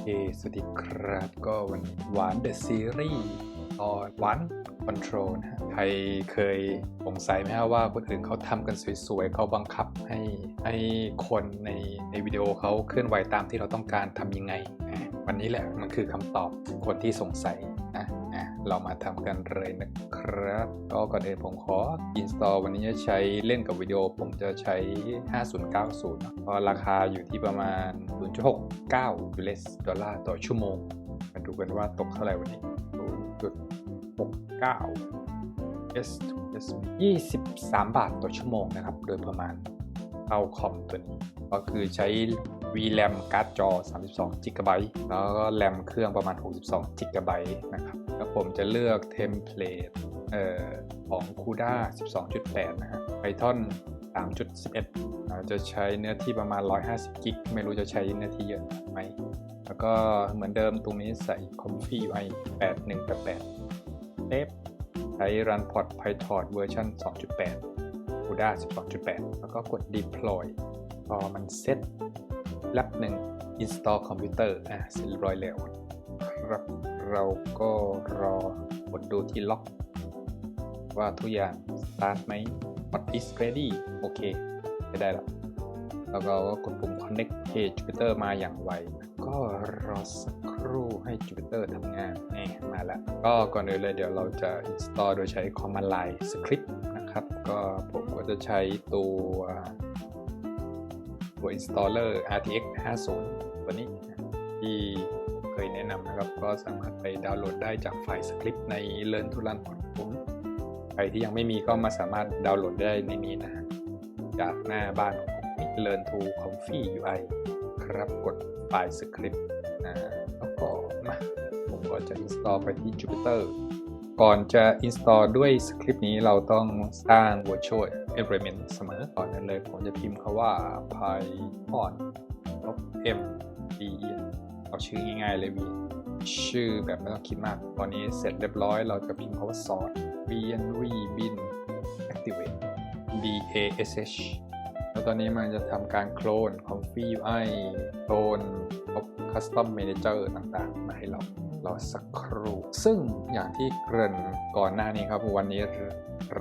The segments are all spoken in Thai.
สวัสดีครับก็วันนี้หวานเดอะซีรีส์ตอนหวานคอนโทรลนะฮะใครเคยสงสัยไหมฮะว่าคนอื่นเขาทำกันสวยๆเขาบังคับให้คนในวิดีโอเขาเคลื่อนไหวตามที่เราต้องการทำยังไงวันนี้แหละมันคือคำตอบคนที่สงสัยนะเรามาทำกันเลยนะครับก็ก่อนอื่นผมขอ install วันนี้จะใช้เล่นกับวิดีโอผมจะใช้ 5090เพราะราคาอยู่ที่ประมาณ 0.69 US ดอลลาร์ต่อชั่วโมงมาดูกันว่าตกเท่าไหร่วันนี้ 0.69 S to S 23 บาทต่อชั่วโมงนะครับโดยประมาณเอาคอมตัวนี้ก็คือใช้ VRAM การ์ดจอ 32 GB แล้วก็แรมเครื่องประมาณ 62 GB นะครับแล้วผมจะเลือกเทมเพลตของ CUDA 12.8 นะฮะ Python 3.11 จะใช้เนื้อที่ประมาณ 150 GB ไม่รู้จะใช้เนื้อที่เยอะไหมแล้วก็เหมือนเดิมตรงนี้ใส่ Comfy UI 8188 Safe ใช้ Runport PyTorch เวอร์ชัน 2.8 CUDA 12.8 แล้วก็กด Deploy พอมันเซ็ตแป๊บหนึ่ง install คอมพิวเตอร์เสร็จเรียบร้อยแล้วครับเราก็รอกดดูที่ล็อกว่าทุกอย่าง start ไหม What is ready โอเคจะได้แล้วแล้วก็กดปุ่ม connect ให้ Jupyter มาอย่างไวก็รอสักครู่ให้ Jupyter ทำงานนี่มาแล้วก็ก่อนอื่นเลยเดี๋ยวเราจะ install โดยใช้ command line script นะครับก็ผมก็จะใช้ตัว installer RTX 50 ตัวนี้ที่เคยแนะนำนะครับก็สามารถไปดาวน์โหลดได้จากไฟล์สคริปต์ใน Learn to Run ของผมใครที่ยังไม่มีก็มาสามารถดาวน์โหลดได้ในนี้นะจากหน้าบ้านของผม Learn to Comfy UI ครับกดไฟล์สคริปต์แล้วก็มาผมก็จะ install ไปที่ Jupyter ก่อนจะ install ด้วยสคริปต์นี้เราต้องสร้าง virtual environment เสมอก่อนนั้นเลยผมจะพิมพ์คำว่า python mdn เอาชื่อง่ายๆเลยวีชื่อแบบไม่ต้องคิดมากตอนนี้เสร็จเรียบร้อยเราจะพิมพ์คำว่า source bin activate bash แล้วตอนนี้มันจะทำการโคลน Comfy UI โคลน Custom Manager ต่างๆมาให้เราสักครู่ซึ่งอย่างที่เกริ่นก่อนหน้านี้ครับวันนี้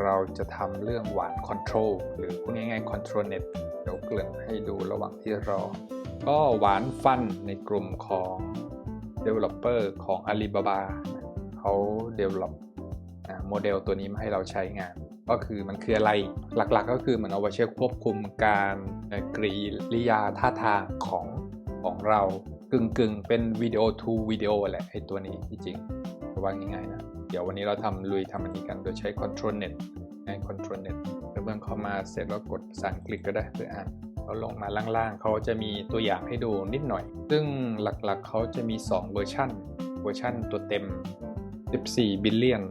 เราจะทำเรื่องหวาน Control หรือพูดง่ายๆ Control Net เดี๋ยวเกริ่นให้ดูระหว่างที่รอก็หวานฟันในกลุ่มของ Developer ของ Alibaba เขา Develop โมเดลตัวนี้มาให้เราใช้งานก็คือมันคืออะไรหลักๆก็คือเหมือนเอาไว้ใช้ควบคุมการกริยาท่าทางของเรากึ่งเป็นวิดีโอทูวิดีโอแหละไอตัวนี้จริงๆว่าง่ายๆนะเดี๋ยววันนี้เราทำอันนี้กันโดยใช้ Control Net Control Net เมื่อเข้ามาเสร็จแล้วกดภาษาอังกฤษก็ได้เพื่ออ่านแล้วลงมาล่างๆเขาจะมีตัวอย่างให้ดูนิดหน่อยซึ่งหลักๆเขาจะมี2เวอร์ชันตัวเต็ม14 บิลเลียน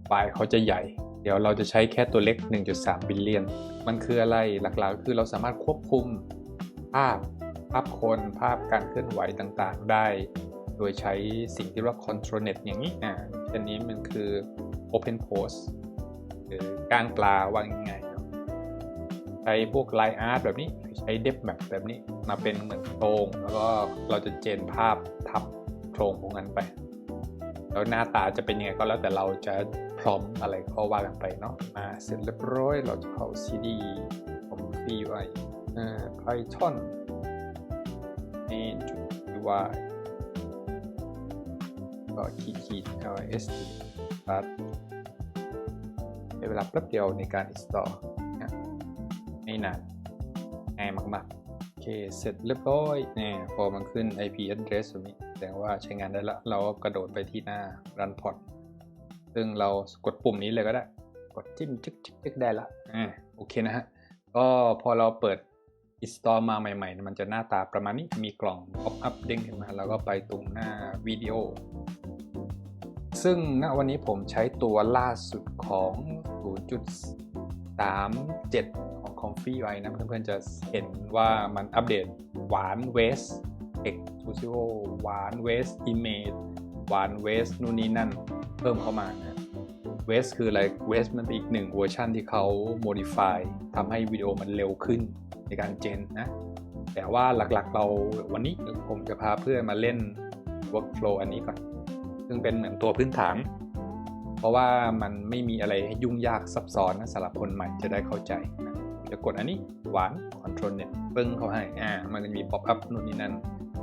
ไฟล์เขาจะใหญ่เดี๋ยวเราจะใช้แค่ตัวเล็ก 1.3 บิลเลียนมันคืออะไรหลักๆก็คือเราสามารถควบคุมภาพคนภาพการเคลื่อนไหวต่างๆได้โดยใช้สิ่งที่เรียกว่า Control Net อย่างนี้อันนี้มันคือ Open Pose หรือกลางปลาว่าง่ายๆใช้พวก Line Art แบบนี้ใช้ Depth Map แบบนี้มาเป็นเหมือนโครงแล้วก็เราจะเจนภาพทับโครงพวกนั้นไปแล้วหน้าตาจะเป็นยังไงก็แล้วแต่เราจะพร้อมอะไรก็ว่ากันไปเนาะเสร็จเรียบร้อยเราจะเข้า CD Comfy UI Python UI ก็ขีด LST ตัดใช้เวลาแป๊บเดียวในการ install ไม่นานง่ายมากๆโอเคเสร็จเรียบร้อยพอมันขึ้น IP address แบบนี้แสดงว่าใช้งานได้แล้วเราก็กระโดดไปที่หน้า Runport ซึ่งเรากดปุ่มนี้เลยก็ได้กดจิ้มจึ๊กได้ละโอเคนะฮะก็พอเราเปิดinstall มาใหม่ๆมันจะหน้าตาประมาณนี้มีกล่อง pop up เด้งขึ้นมาแล้วก็ไปตรงหน้าวิดีโอซึ่งณวันนี้ผมใช้ตัวล่าสุดของ 0.37 ของ Comfy UI นะเพื่อนๆจะเห็นว่ามันอัปเดตหวาน Waste Exclusive หวาน Waste Image หวาน Waste นู่นนี่นั่นเพิ่มเข้ามานะ Waste คืออะไร Waste มันเป็นอีกหนึ่งเวอร์ชันที่เขา modify ทำให้วิดีโอมันเร็วขึ้นในการเจนนะแต่ว่าหลักๆเราวันนี้ผมจะพาเพื่อนมาเล่น workflow อันนี้ก่อนซึ่งเป็นเหมือนตัวพื้นฐานเพราะว่ามันไม่มีอะไรให้ยุ่งยากซับซ้อนนะสำหรับคนใหม่จะได้เข้าใจนะจะกดอันนี้หวาน Control Net ปึ้งเขาให้มันจะมี pop up นู่นนี่นั่น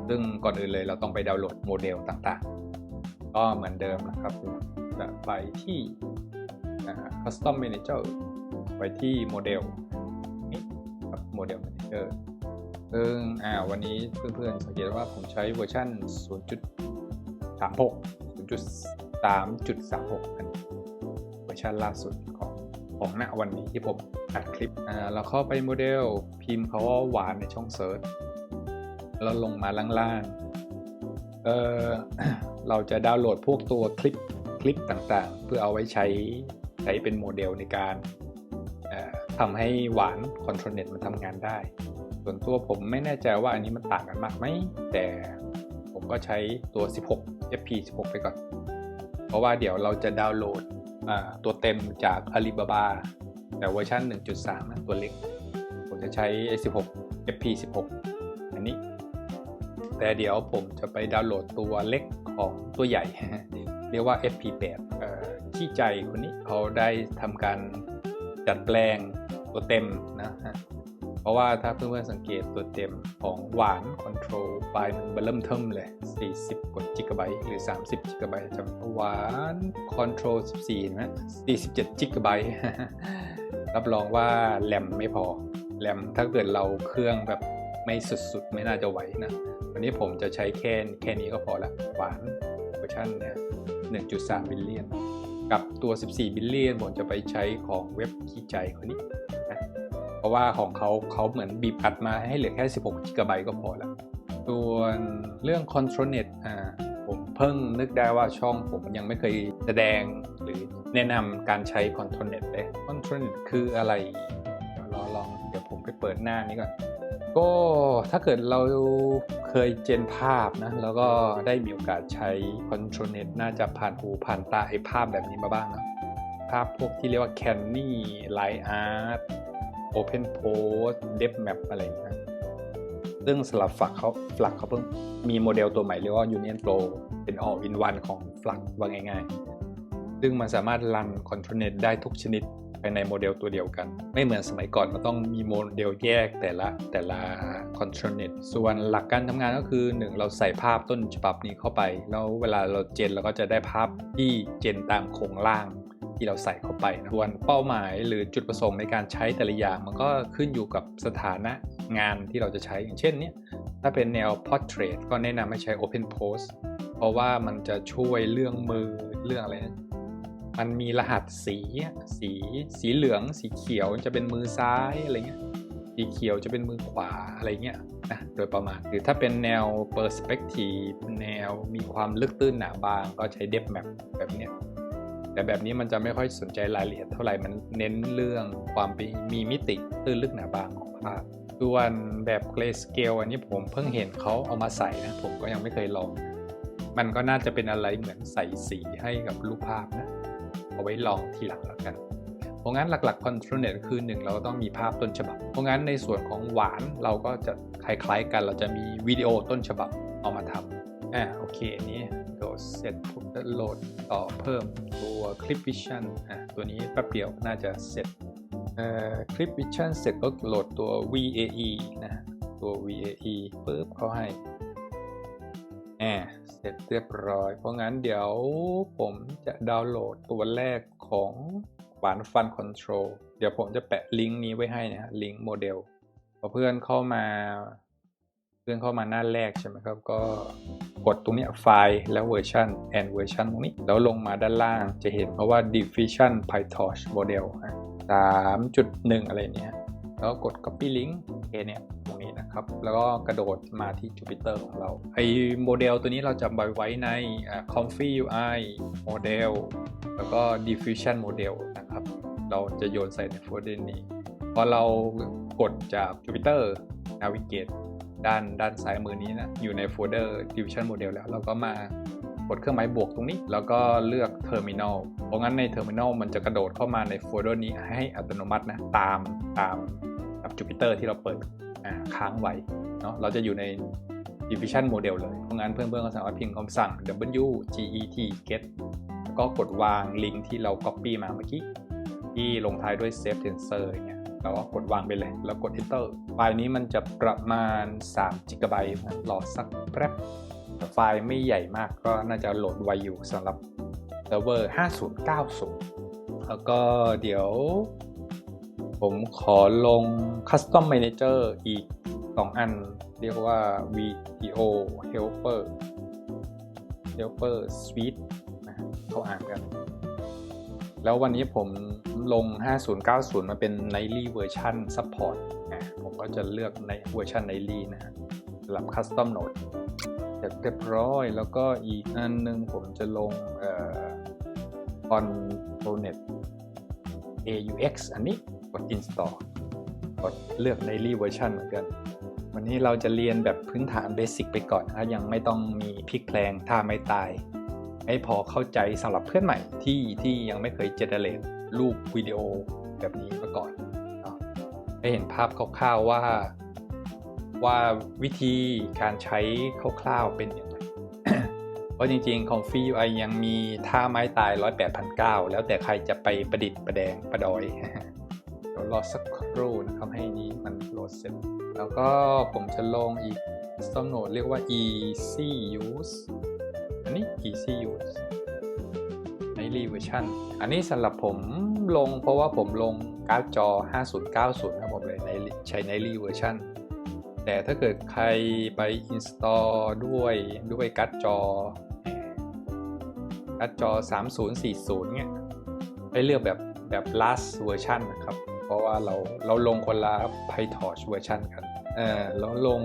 ซึ่งก่อนอื่นเลยเราต้องไปดาวน์โหลดโมเดลต่างๆก็เหมือนเดิมนะครับจะไปที่Custom Manager ไปที่โมเดลนี่ครับโมเดล Manager ซึ่งวันนี้เพื่อนๆสังเกตว่าผมใช้เวอร์ชัน 0.36 อันเวอร์ชันล่าสุดของณวันนี้ที่ผมอัดคลิปเราเข้าไปโมเดลพิมพ์เขาว่าหวานในช่องเซิร์ชแล้วลงมาล่างๆเราจะดาวน์โหลดพวกตัวคลิปต่างๆเพื่อเอาไว้ใช้เป็นโมเดลในการทำให้หวาน Control Net มันทำงานได้ส่วนตัวผมไม่แน่ใจว่าอันนี้มันต่างกันมากไหมแต่ผมก็ใช้ตัว 16 ไปก่อนเพราะว่าเดี๋ยวเราจะดาวน์โหลดตัวเต็มจาก Alibaba แต่เวอร์ชัน 1.3 นะตัวเล็กผมจะใช้16 FP16 อันนี้แต่เดี๋ยวผมจะไปดาวน์โหลดตัวเล็กของตัวใหญ่ เรียกว่า FP8 ที่ใจคนนี้เขาได้ทำการดัดแปลงตัวเต็มนะฮะเพราะว่าถ้าเพื่อนๆสังเกตตัวเต็มของหวาน Control ไฟล์มันเริ่มเทิมเลย40 กว่าจิกะไบต์หรือ30 จิกะไบต์จำหวาน Control 14นะ47 จิกะไบต์ รับรองว่าแรมไม่พอแรมถ้าเกิดเราเครื่องแบบไม่สุดๆไม่น่าจะไหวนะวันนี้ผมจะใช้แค่นี้ก็พอละหวานเวอร์ชันเนี่ย 1.3 บิลเลียนกับตัว 14 บิลเลียนผมจะไปใช้ของเว็บขี้ใจคนนี้นะเพราะว่าของเขาเหมือนบีบอัดมาให้เหลือแค่16 จิกะไบต์ก็พอละส่วนเรื่อง Control Net ผมเพิ่งนึกได้ว่าช่องผมยังไม่เคยแสดงหรือแนะนำการใช้ Control Net เลย Control Net คืออะไรเดี๋ยวผมไปเปิดหน้านี้ก่อนก็ถ้าเกิดเราเคยเจนภาพนะแล้วก็ได้มีโอกาสใช้ Control Net น่าจะผ่านหูผ่านตาไอ้ภาพแบบนี้มาบ้างนะภาพพวกที่เรียกว่า Canny Line Art Open Post Depth Map อะไรอย่างเงี้ยซึ่งสำหรับFluxเขาเพิ่งมีโมเดลตัวใหม่เรียกว่า Union Pro เป็น All in One ของFlux ว่าง่ายๆซึ่งมันสามารถรัน Control Net ได้ทุกชนิดภายในโมเดลตัวเดียวกันไม่เหมือนสมัยก่อนมันต้องมีโมเดลแยกแต่ละ Control Net ส่วนหลักการทำงานก็คือ1เราใส่ภาพต้นฉบับนี้เข้าไปแล้วเวลาเราเจนเราก็จะได้ภาพที่เจนตามโครงล่างที่เราใส่เข้าไปนะส่วนเป้าหมายหรือจุดประสงค์ในการใช้แต่ละอย่างมันก็ขึ้นอยู่กับสถานะงานที่เราจะใช้อย่างเช่นนี้ถ้าเป็นแนว Portrait ก็แนะนำให้ใช้ Open Post เพราะว่ามันจะช่วยเรื่องมือเรื่องอะไรนะมันมีรหัสสีเหลืองสีเขียวจะเป็นมือซ้ายอะไรเงี้ยสีเขียวจะเป็นมือขวาอะไรเงี้ยนะโดยประมาณหรือถ้าเป็นแนว Perspective แนวมีความลึกตื้นหนาบางก็ใช้ Depth Map แบบเนี้ยแต่แบบนี้มันจะไม่ค่อยสนใจรายละเอียดเท่าไหร่มันเน้นเรื่องความมีมิติตื้นลึกหนาบางของภาพส่วนแบบ Grayscale อันนี้ผมเพิ่งเห็นเขาเอามาใส่นะผมก็ยังไม่เคยลองมันก็น่าจะเป็นอะไรเหมือนใส่สีให้กับรูปภาพนะเอาไว้ลองทีหลังแล้วกันเพราะงั้นหลักๆ Control Net คือ1เราต้องมีภาพต้นฉบับเพราะงั้นในส่วนของหวานเราก็จะคล้ายๆกันเราจะมีวิดีโอต้นฉบับเอามาทำโอเคอันนี้โดดเสร็จผมจะโหลดต่อเพิ่มตัว Clip Vision ตัวนี้แป๊บเดียวน่าจะเสร็จClip Vision เสร็จก็โหลดตัว VAE นะตัว VAE ปึ๊บเขาให้เสร็จเรียบร้อยเพราะงั้นเดี๋ยวผมจะดาวน์โหลดตัวแรกของหวานฟัน Control เดี๋ยวผมจะแปะลิงก์นี้ไว้ให้นะลิงก์โมเดลพอเพื่อนเข้ามาหน้าแรกใช่ไหมครับก็กดตรงนี้ไฟล์แล้วเวอร์ชัน and เวอร์ชันตรงนี้แล้วลงมาด้านล่างจะเห็นเพราะว่า Diffusion PyTorch Model 3.1 อะไรเนี้ยแล้วกด Copy Link เนี่ยตรงนี้นะครับแล้วก็กระโดดมาที่ Jupyter ของเราไอโมเดลตัวนี้เราจะไว้ในComfy UI Model แล้วก็ Diffusion Model นะครับเราจะโยนใส่ในโฟลเดอร์นี้พอเรากดจาก Jupyter Navigate ด้านซ้ายมือนี้นะอยู่ในโฟลเดอร์ Diffusion Model แล้วเราก็มากดเครื่องหมายบวกตรงนี้แล้วก็เลือก Terminal เพราะงั้นใน Terminal มันจะกระโดดเข้ามาในโฟลเดอร์นี้ให้อัตโนมัตินะตาม Jupyter ที่เราเปิดค้างไว้เนาะเราจะอยู่ใน Diffusion Model เลยเพราะงั้นเพื่อนๆก็สามารถพิมพ์คำสั่ง wgetแล้วก็กดวางลิงก์ที่เรา copy มาเมื่อกี้ที่ลงท้ายด้วย save tensor อย่างเงี้ยเราก็กดวางไปเลยแล้วกด enter ไฟล์นี้มันจะประมาณ3 GB รอสักแป๊บไฟล์ไม่ใหญ่มากก็น่าจะโหลดไวอยู่สำหรับเซิร์ฟเวอร์5090แล้วก็เดี๋ยวผมขอลง Custom Manager อีก2 อันเรียกว่า Video Helper Suite นะเขาอ่านกันแล้ววันนี้ผมลง5090มาเป็น Nightly Version Support ผมก็จะเลือกในเวอร์ชัน Nightly นะฮะสำหรับ Custom Node เสร็จเรียบร้อยแล้วก็อีกอันนึงผมจะลงContronet AUX อันนี้กด Install กดเลือก Daily Version เหมือนกันวันนี้เราจะเรียนแบบพื้นฐานเบสิกไปก่อนนะยังไม่ต้องมีพลิกแพลงท่าไม่ตายให้พอเข้าใจสำหรับเพื่อนใหม่ที่ยังไม่เคยเจเนเรตรูปวิดีโอแบบนี้มาก่อนให้เห็นภาพคร่าวๆว่าวิธีการใช้คร่าวๆเป็นอย่างไร เพราะจริงๆ Comfy UI ยังมีท่าไม้ตาย 108,900 แล้วแต่ใครจะไปประดิษฐ์ประแดงประดอย เดี๋ยวรอสักครู่นะครับให้นี้มันโหลดเสร็จแล้วก็ผมจะลงอีก Custom Node เรียกว่า Easy Use อันนี้ Easy Use Nightly Version อันนี้สำหรับผมลงเพราะว่าผมลงการ์ดจอ 5090 ครับผมเลยใช้ Nightly Version แต่ถ้าเกิดใครไป install ด้วยการ์ดจอ 3040 เนี่ยให้เลือกแบบ last version นะครับเพราะว่าเราลงคนละ PyTorch version กันแล้วลง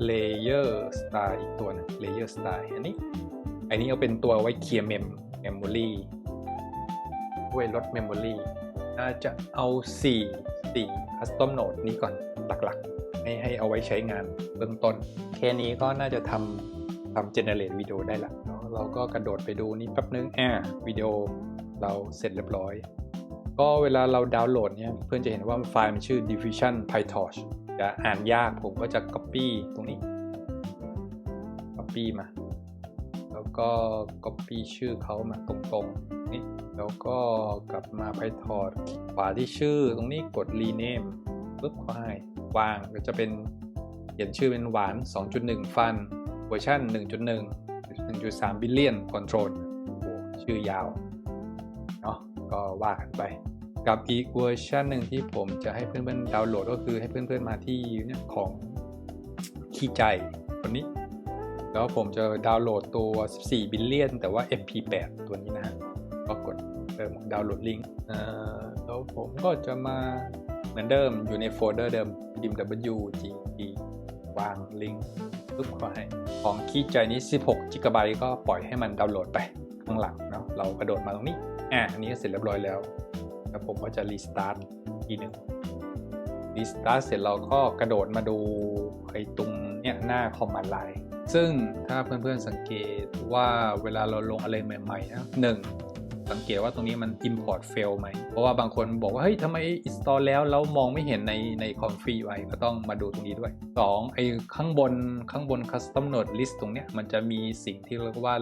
layer style อีกตัวนึง layer style อันนี้เอาเป็นตัวไว้เคลียร์memory ด้วยลด memory น่าจะเอา4 custom node นี้ก่อนหลักๆให้เอาไว้ใช้งานเบื้องต้นแค่นี้ก็น่าจะทำ generate วิดีโอได้ละเราก็กระโดดไปดูนี่แป๊บนึงวิดีโอเราเสร็จเรียบร้อยก็เวลาเราดาวน์โหลดเนี่ยเพื่อนจะเห็นว่าไฟล์มันชื่อ Diffusion PyTorch จะอ่านยากผมก็จะ copy ตรงนี้ copy มาแล้วก็ copy ชื่อเขามาตรงๆนี่แล้วก็กลับมา PyTorch ขวาที่ชื่อตรงนี้กด rename ปึ๊บขวาวางก็จะเป็นเขียนชื่อเป็นหวาน 2.1 ฟันเวอร์ชัน 1.3 billion control ชื่อยาวเนาะก็ว่ากันไปกับอีกเวอร์ชันหนึ่งที่ผมจะให้เพื่อนๆดาวน์โหลดก็คือให้เพื่อนๆมาที่เนี่ยของขี้ใจตัวนี้แล้วผมจะดาวน์โหลดตัว 14 billion แต่ว่า MP8 ตัวนี้นะฮะก็กดเริ่มดาวน์โหลดลิงก์แล้วผมก็จะมาเหมือนเดิมอยู่ในโฟลเดอร์เดิมพิมพ์ wget วางลิงก์ปึ๊บเข้าให้ของขี้ใจนี้16 GB ก็ปล่อยให้มันดาวน์โหลดไปข้างหลังเนาะเรากระโดดมาตรงนี้อันนี้เสร็จเรียบร้อยแล้วแล้วผมก็จะรีสตาร์ททีหนึ่งรีสตาร์ทเสร็จเราก็กระโดดมาดูไอ้ตรงเนี่ยหน้าคอมมานด์ไลน์ซึ่งถ้าเพื่อนๆสังเกตว่าเวลาเราลงอะไรใหม่ๆนะสังเกตว่าตรงนี้มัน import fail ไหมเพราะว่าบางคนบอกว่าเฮ้ยทำไม install แล้วมองไม่เห็นใน config ไว้ก็ต้องมาดูตรงนี้ด้วย2ไอ้ข้างบน custom node list ตรงเนี้ยมันจะมีสิ่งที่เรียกว่า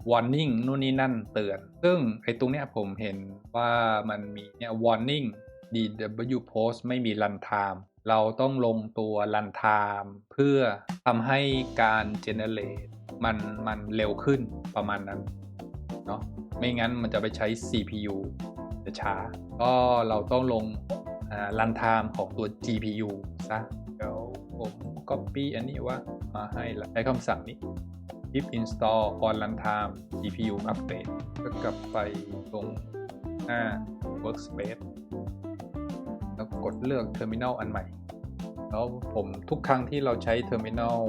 warning นู่นนี่นั่นเตือนซึ่งไอ้ตรงเนี้ยผมเห็นว่ามันมีเนี่ย warning dw post ไม่มี runtime เราต้องลงตัว runtime เพื่อทำให้การ generate มันเร็วขึ้นประมาณนั้นเนาะไม่งั้นมันจะไปใช้ CPU จะช้าก็เราต้องลงruntime ของตัว GPU ซะเดี๋ยวผม copy อันนี้ว่ามาให้ใช้คำสั่งนี้pip install on runtime GPU update ก็กลับไปตรงหน้า workspace แล้วกดเลือก terminal อันใหม่แล้วผมทุกครั้งที่เราใช้ terminal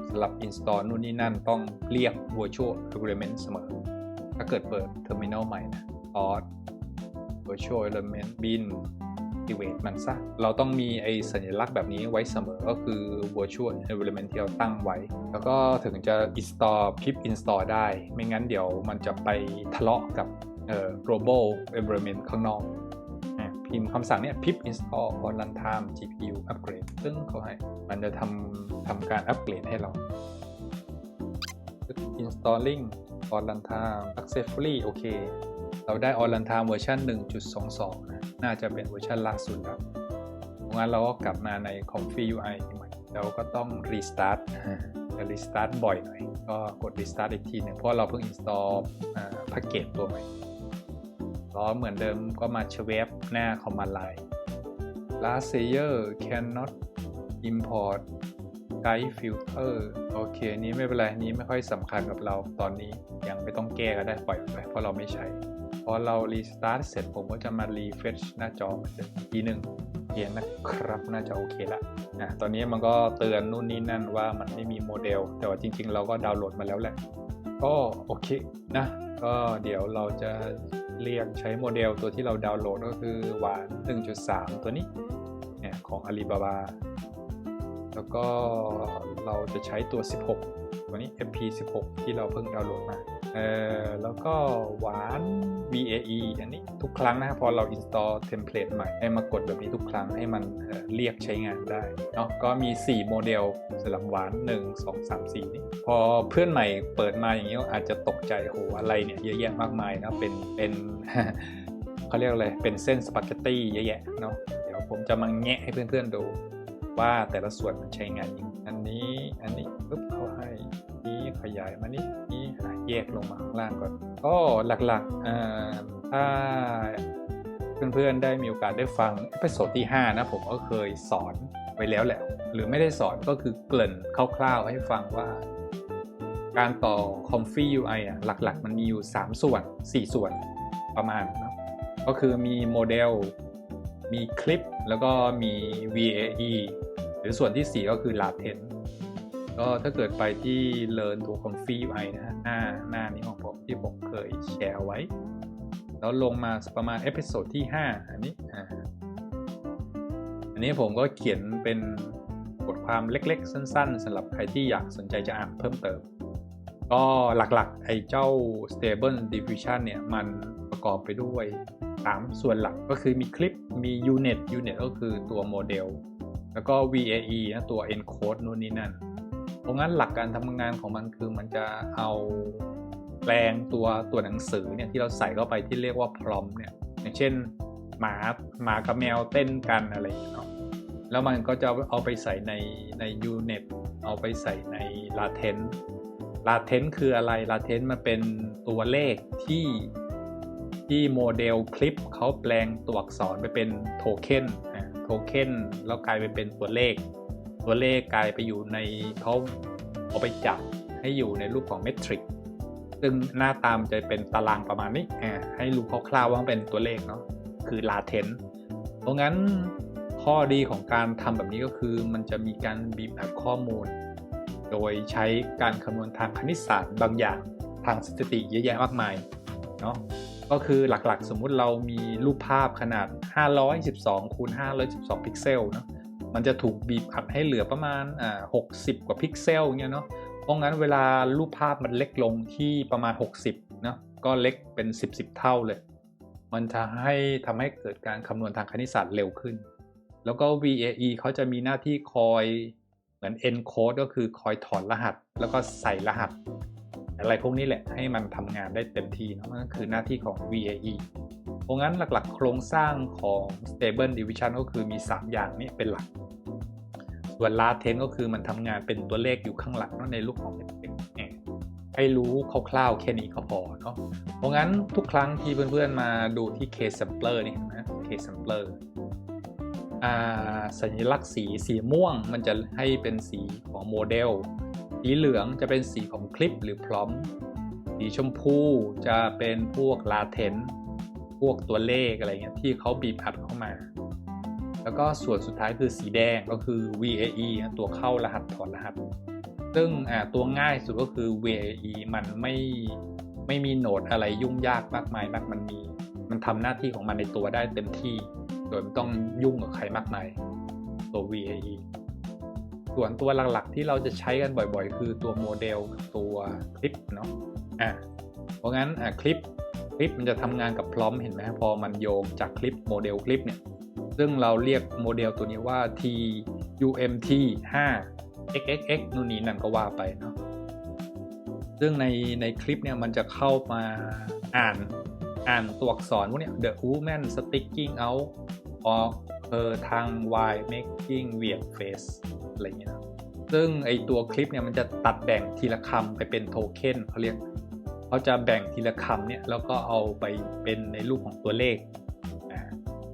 สำหรับ install นู่นนี่นั่นต้องเรียก virtual element เสมอถ้าเกิดเปิด terminal ใหม่นะ source virtual element bin activate มันซะเราต้องมีไอ้สัญลักษณ์แบบนี้ไว้เสมอก็คือ virtual element ที่เราตั้งไว้แล้วก็ถึงจะ install pip install ได้ไม่งั้นเดี๋ยวมันจะไปทะเลาะกับglobal environment ข้างนอก พิมพ์คำสั่งเนี่ย pip install on runtime GPU upgrade ซึ่งเขาให้มันจะทำการอัปเกรดให้เรา installing on runtime successfully โอเคเราได้ on runtime เวอร์ชัน 1.22 นะน่าจะเป็นเวอร์ชันล่าสุดแล้วงั้นเราก็กลับมาใน config UI ใหม่เราก็ต้อง restart จะ restart บ่อยหน่อยก็กด restart อีกทีหนึ่งเพราะเราเพิ่ง install แพ็กเกจตัวใหม่แล้วเหมือนเดิมก็มาเชเวฟหน้า command line last layer cannot import guide filter โอเคนี้ไม่เป็นไรนี้ไม่ค่อยสำคัญกับเราตอนนี้ยังไม่ต้องแก้ก็ได้ปล่อยไปเพราะเราไม่ใช้พอเรา restart เสร็จผมก็จะมา refresh หน้าจออีกทีหนึ่งเห็นนะครับน่าจะโอเคละตอนนี้มันก็เตือนนู่นนี่นั่นว่ามันไม่มีโมเดลแต่ว่าจริงๆเราก็ดาวน์โหลดมาแล้วแหละก็โอเคนะก็เดี๋ยวเราจะเรียกใช้โมเดลตัวที่เราดาวน์โหลดก็คือหวาน 1.3 ตัวนี้เนี่ยของ Alibaba แล้วก็เราจะใช้ตัว 16 ตัวนี้ FP16 ที่เราเพิ่งดาวน์โหลดมาแล้วก็หวาน VAE อันนี้ทุกครั้งนะพอเรา install template ใหม่ให้มากดแบบนี้ทุกครั้งให้มันเรียกใช้งานได้เนาะก็มี4โมเดลสำหรับหวาน 1 2 3 4นี่พอเพื่อนใหม่เปิดมาอย่างนี้อาจจะตกใจโหอะไรเนี่ยเยอะแยะมากมายนะเป็น เขาเรียกอะไรเป็นเส้นสปาเกตตี้เยอะแยะเนาะเดี๋ยวผมจะมาแงะให้เพื่อนๆดูว่าแต่ละส่วนมันใช้งานยังอันนี้ปุ๊บเขาให้นี้ขยายมานี้แยกลงมาข้างล่างก่อนก็หลักๆถ้าเพื่อนๆได้มีโอกาสได้ฟังเอพิโซดที่5นะผมก็เคยสอนไว้แล้วแหละหรือไม่ได้สอนก็คือเกริ่นคร่าวๆให้ฟังว่าการต่อ config UI หลักๆมันมีอยู่3ส่วน4ส่วนประมาณนะก็คือมีโมเดลมีคลิปแล้วก็มี VAE หรือส่วนที่4ก็คือ latent ก็ถ้าเกิดไปที่ learn to config UI นะฮะหน้านี้ของผมที่ผมเคยแชร์ไว้แล้วลงมาประมาณเอพิโซดที่5อันนี้ผมก็เขียนเป็นบทความเล็กๆสั้นๆสำหรับใครที่อยากสนใจจะอ่านเพิ่มเติมก็หลักๆไอ้เจ้า stable diffusion เนี่ยมันประกอบไปด้วย3ส่วนหลักก็คือมีคลิปมี unit ก็คือตัวโมเดลแล้วก็ VAE นะตัว encode นู่นนี่นั่นเพราะงั้นหลักการทำงานของมันคือมันจะเอาแปลงตัวหนังสือเนี่ยที่เราใส่เข้าไปที่เรียกว่า prompt เนี่ยอย่างเช่นหมากับแมวเต้นกันอะไรอย่างเงี้ยเนาะแล้วมันก็จะเอาไปใส่ใน unit เอาไปใส่ใน latent คืออะไร latent มันเป็นตัวเลขที่โมเดลคลิปเขาแปลงตัวอักษรไปเป็นโทเค็นแล้วกลายไปเป็นตัวเลขกลายไปอยู่ในเขาเอาไปจับให้อยู่ในรูปของเมทริกซึ่งหน้าตามจะเป็นตารางประมาณนี้ให้รู้คร่าวๆว่าเป็นตัวเลขเนาะคือ latent เพราะงั้นข้อดีของการทำแบบนี้ก็คือมันจะมีการบีบอัดข้อมูลโดยใช้การคำนวณทางคณิตศาสตร์บางอย่างทางสถิติเยอะแยะมากมายเนาะก็คือหลักๆสมมุติเรามีรูปภาพขนาด512คูณ512พิกเซลเนาะมันจะถูกบีบอัดให้เหลือประมาณ60กว่าพิกเซลเงี้ยเนาะเพราะงั้นเวลารูปภาพมันเล็กลงที่ประมาณ60เนาะก็เล็กเป็น10เท่าเลยมันจะทำให้เกิดการคำนวณทางคณิตศาสตร์เร็วขึ้นแล้วก็ VAE เขาจะมีหน้าที่คอยเหมือน encode ก็คือคอยถอนรหัสแล้วก็ใส่รหัสอะไรพวกนี้แหละให้มันทำงานได้เต็มที่นะนั่นคือหน้าที่ของ VAE เพราะงั้นหลักๆโครงสร้างของ Stable Diffusion ก็คือมี3อย่างนี้เป็นหลักส่วน Latent ก็คือมันทำงานเป็นตัวเลขอยู่ข้างหลังในรูปของ Matrix ให้รู้คร่าวๆแค่นี้ก็พอเนาะเพราะงั้นทุกครั้งที่เพื่อนๆมาดูที่ K-Sampler นี่นะ K-Sampler สัญลักษณ์สีม่วงมันจะให้เป็นสีของโมเดลสีเหลืองจะเป็นสีของคลิปหรือ prompt สีชมพูจะเป็นพวก latent พวกตัวเลขอะไรเงี้ยที่เขาบีบอัดเข้ามาแล้วก็ส่วนสุดท้ายคือสีแดงก็คือ VAE ตัวเข้ารหัสถอนรหัสซึ่งตัวง่ายสุดก็คือ VAE มันไม่มีโหนดอะไรยุ่งยากมากมายนักมันทำหน้าที่ของมันในตัวได้เต็มที่โดยไม่ต้องยุ่งกับใครมากมายตัว VAE ส่วนตัวหลักๆที่เราจะใช้กันบ่อยๆคือตัวโมเดลกับตัวคลิปเนาะเพราะงั้นคลิป คลิปมันจะทำงานกับพร้อมเห็นไหมพอมันโยงจากคลิปโมเดลคลิปเนี่ยซึ่งเราเรียกโมเดลตัวนี้ว่า TUMT 5 XXX นู่นนี่นั่นก็ว่าไปเนาะซึ่งในคลิปเนี่ยมันจะเข้ามาอ่านตัวอักษรพวกเนี้ย The woman sticking out of her tongue while making weird face อะไรอย่างเงี้ยนะซึ่งไอตัวคลิปเนี่ยมันจะตัดแบ่งทีละคำไปเป็นโทเค็นเขาจะแบ่งทีละคำเนี่ยแล้วก็เอาไปเป็นในรูปของตัวเลข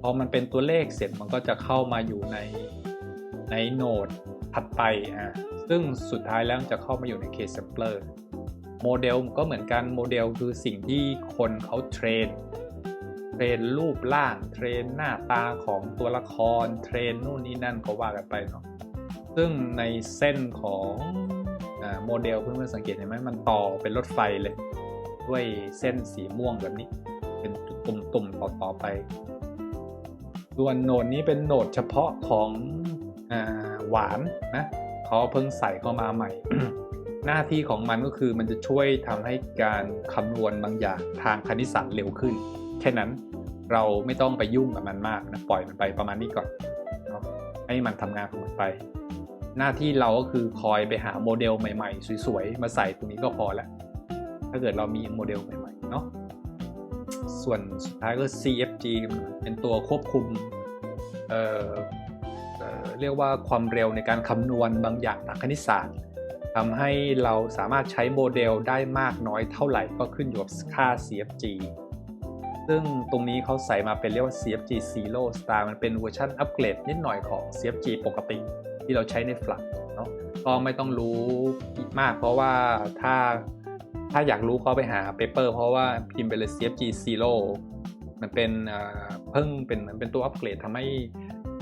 พอมันเป็นตัวเลขเสร็จมันก็จะเข้ามาอยู่ในโหนดถัดไปซึ่งสุดท้ายแล้วจะเข้ามาอยู่ใน Case Sampler โมเดลก็เหมือนกันโมเดลคือสิ่งที่คนเขาเทรนรูปร่างเทรนหน้าตาของตัวละครเทรนนู่นนี่นั่นก็ว่ากันไปเนาะซึ่งในเส้นของโมเดลเพื่อนๆสังเกตเห็นไหมมันต่อเป็นรถไฟเลยด้วยเส้นสีม่วงแบบนี้เป็นตุ่มๆต่อไปส่วนโหนดนี้เป็นโหนดเฉพาะของหวานนะเขาเพิ่งใส่เข้ามาใหม่ หน้าที่ของมันก็คือมันจะช่วยทำให้การคำนวณบางอย่างทางคณิตศาสตร์เร็วขึ้นแค่นั้นเราไม่ต้องไปยุ่งกับมันมากนะปล่อยมันไปประมาณนี้ก่อนให้มันทำงานของมันไปหน้าที่เราก็คือคอยไปหาโมเดลใหม่ๆสวยๆมาใส่ตรงนี้ก็พอแล้วถ้าเกิดเรามีโมเดลใหม่ๆเนาะส่วนสุดท้ายก็ CFG เป็นตัวควบคุมเรียกว่าความเร็วในการคำนวณบางอย่างทางคณิตศาสตร์ทำให้เราสามารถใช้โมเดลได้มากน้อยเท่าไหร่ก็ขึ้นอยู่กับค่า CFG ซึ่งตรงนี้เขาใส่มาเป็นเรียกว่า CFG Zero Star มันเป็นเวอร์ชันอัปเกรดนิดหน่อยของ CFG ปกติที่เราใช้ใน Flux เนาะก็ไม่ต้องรู้มากเพราะว่าถ้าอยากรู้ก็ไปหาเปเปอร์เพราะว่าพิมพ์ไปเลย CFG Zero มันเป็นเป็นตัวอัปเกรดทำให้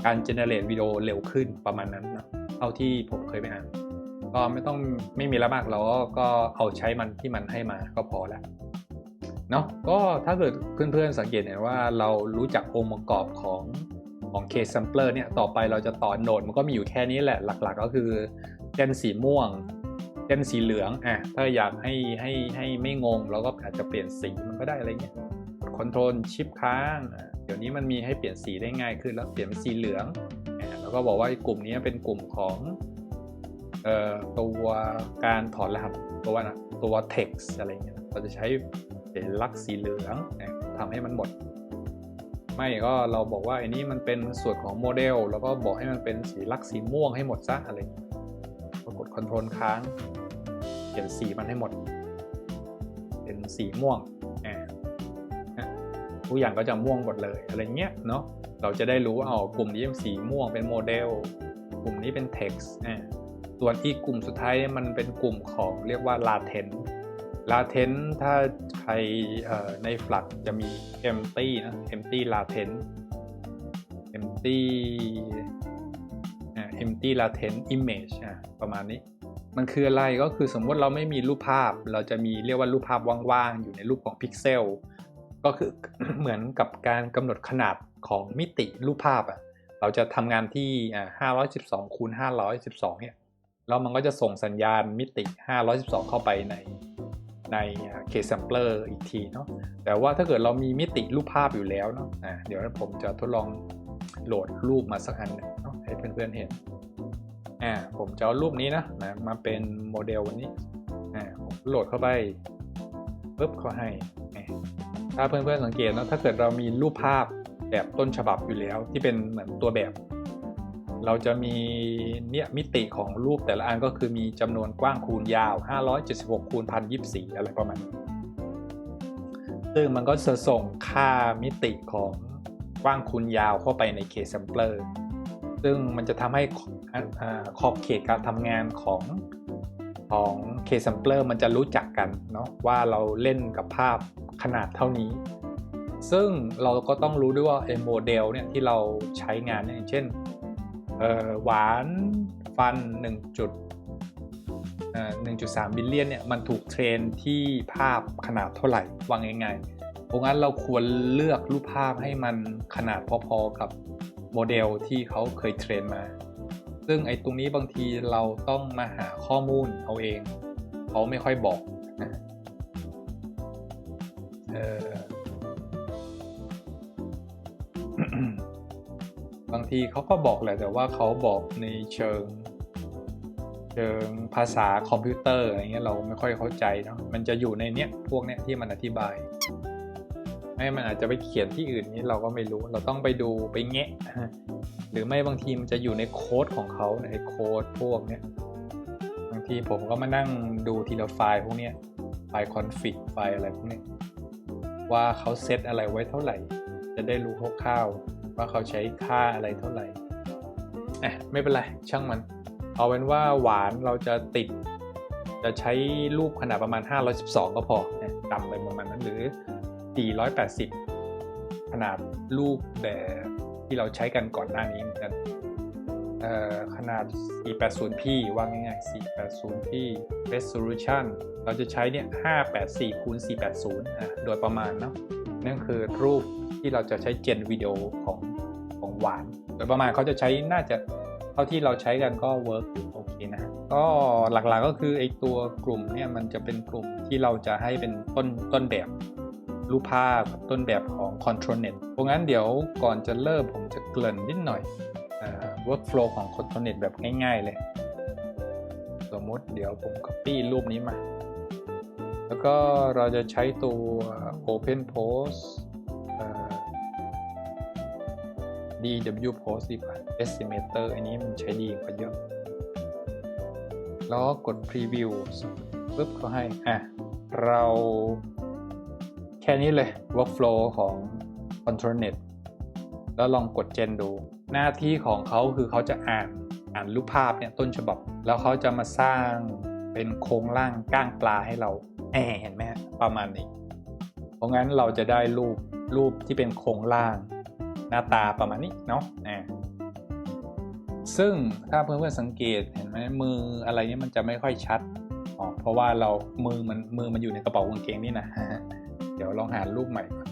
การ generate วิดีโอเร็วขึ้นประมาณนั้นนะเท่าที่ผมเคยไปอ่านก็ไม่มีอะไรมากเราก็เอาใช้มันที่มันให้มาก็พอแล้วเนาะก็ถ้าเกิดเพื่อนๆสังเกตเห็นว่าเรารู้จักองค์ประกอบของ Case Sampler เนี่ยต่อไปเราจะต่อโหนดมันก็มีอยู่แค่นี้แหละหลักๆก็คือเส้นสีม่วงเส้นสีเหลืองถ้าอยากให้ไม่งงเราก็อาจจะเปลี่ยนสีมันก็ได้อะไรเงี้ยคอนโทรลชิปค้างเดี๋ยวนี้มันมีให้เปลี่ยนสีได้ง่ายขึ้นแล้วเปลี่ยนเป็นสีเหลืองแล้วก็บอกว่ากลุ่มนี้เป็นกลุ่มของตัวการถอดรหัสตัว text อะไรเงี้ยเราจะใช้สัญลักษณ์สีเหลืองทำให้มันหมดไม่ก็เราบอกว่าอันนี้มันเป็นส่วนของโมเดลแล้วก็บอกให้มันเป็นสีลักษณ์สีม่วงให้หมดซะอะไรกดคอนโทรลค้างเปลี่ยนสีมันให้หมดเป็นสีม่วงทุกอย่างก็จะม่วงหมดเลยอะไรเงี้ยเนาะเราจะได้รู้ว่ากลุ่มนี้เป็นสีม่วงเป็นโมเดลกลุ่มนี้เป็น text ส่วนอีกกลุ่มสุดท้ายมันเป็นกลุ่มของเรียกว่า latent ถ้าใครใน Flux จะมี empty นะ empty latent empty latent image ประมาณนี้มันคืออะไรก็คือสมมติเราไม่มีรูปภาพเราจะมีเรียกว่ารูปภาพว่างๆอยู่ในรูปของพิกเซลก็คือ เหมือนกับการกำหนดขนาดของมิติรูปภาพเราจะทำงานที่512คูณ512เนี่ยแล้วมันก็จะส่งสัญญาณมิติ512เข้าไปในCase Sampler อีกทีเนาะแต่ว่าถ้าเกิดเรามีมิติรูปภาพอยู่แล้วเนาะเดี๋ยวผมจะทดลองโหลดรูปมาสักอันหนึ่งเนาะให้เพื่อนๆเห็นผมจะเอารูปนี้นะมาเป็นโมเดลวันนี้ผมโหลดเข้าไปปุ๊บเขาให้ถ้าเพื่อนๆสังเกตนะถ้าเกิดเรามีรูปภาพแบบต้นฉบับอยู่แล้วที่เป็นเหมือนตัวแบบเราจะมีเนี่ยมิติของรูปแต่ละอันก็คือมีจำนวนกว้างคูณยาว576คูณ1024อะไรประมาณนี้ซึ่งมันก็จะส่งค่ามิติของกว้างคูณยาวเข้าไปใน Case Sampler ซึ่งมันจะทำให้ขอบเขตการทำงานของ Case Sampler มันจะรู้จักกันเนาะว่าเราเล่นกับภาพขนาดเท่านี้ซึ่งเราก็ต้องรู้ด้วยว่าโมเดลเนี่ยที่เราใช้งานอย่างเช่นหวานฟัน1.3 บิลเลียนเนี่ยมันถูกเทรนที่ภาพขนาดเท่าไหร่วางง่ายๆเพราะงั้นเราควรเลือกรูปภาพให้มันขนาดพอๆกับโมเดลที่เขาเคยเทรนมาซึ่งไอ้ตรงนี้บางทีเราต้องมาหาข้อมูลเอาเองเขาไม่ค่อยบอก ทีเขาก็บอกแหละแต่ว่าเขาบอกในเชิงภาษาคอมพิวเตอร์อะไรเงี้ยเราไม่ค่อยเข้าใจเนาะมันจะอยู่ในเนี้ยพวกเนี้ยที่มันอธิบายไม่มันอาจจะไปเขียนที่อื่นนี้เราก็ไม่รู้เราต้องไปดูไปแงะหรือไม่บางทีมันจะอยู่ในโค้ดของเขาในโค้ดพวกเนี้ยบางทีผมก็มานั่งดูทีละไฟล์พวกเนี้ยไฟล์คอนฟิกไฟล์อะไรพวกนี้ว่าเขาเซตอะไรไว้เท่าไหร่จะได้รู้คร่าวๆว่าเขาใช้ค่าอะไรเท่าไหร่ไม่เป็นไรช่างมันเอาเป็นว่าหวานเราจะใช้รูปขนาดประมาณ512ก็พอต่ำไปประมาณนั้นหรือ480ขนาดรูปแบบที่เราใช้กันก่อนหน้านี้เหมือนกันขนาด 480p ว่าง่ายๆ 480p resolution เราจะใช้เนี่ย584 × 480โดยประมาณเนาะนั่นคือรูปที่เราจะใช้เจนวิดีโอของหวานโดยประมาณเขาจะใช้น่าจะเท่าที่เราใช้กันก็เวิร์กโอเคนะก็หลักๆก็คือไอตัวกลุ่มเนี่ยมันจะเป็นกลุ่มที่เราจะให้เป็นต้นแบบรูปภาพต้นแบบของ ControlNet เพราะงั้นเดี๋ยวก่อนจะเริ่มผมจะเกริ่นนิดหน่อยworkflow ของ ControlNet แบบง่ายๆเลยสมมติเดี๋ยวผม copy รูปนี้มาแล้วก็เราจะใช้ตัว Open Post DW Post ดีกว่า Estimator อันนี้มันใช้ดีกว่าเยอะแล้วกด Preview ปึ๊บก็ให้เราแค่นี้เลย workflow ของ ControlNet แล้วลองกด Gen ดูหน้าที่ของเขาคือเขาจะอ่านรูปภาพเนี่ยต้นฉบับแล้วเขาจะมาสร้างเป็นโครงร่างก้างปลาให้เราเห็นไหมประมาณนี้เพราะงั้นเราจะได้รูปที่เป็นโครงร่างหน้าตาประมาณนี้เนาะซึ่งถ้าเพื่อนๆสังเกตเห็นไหมมืออะไรนี้มันจะไม่ค่อยชัดเพราะว่ามือมันอยู่ในกระเป๋ากางเกงนี่นะเดี๋ยวลองหารูปใหม่ก่อน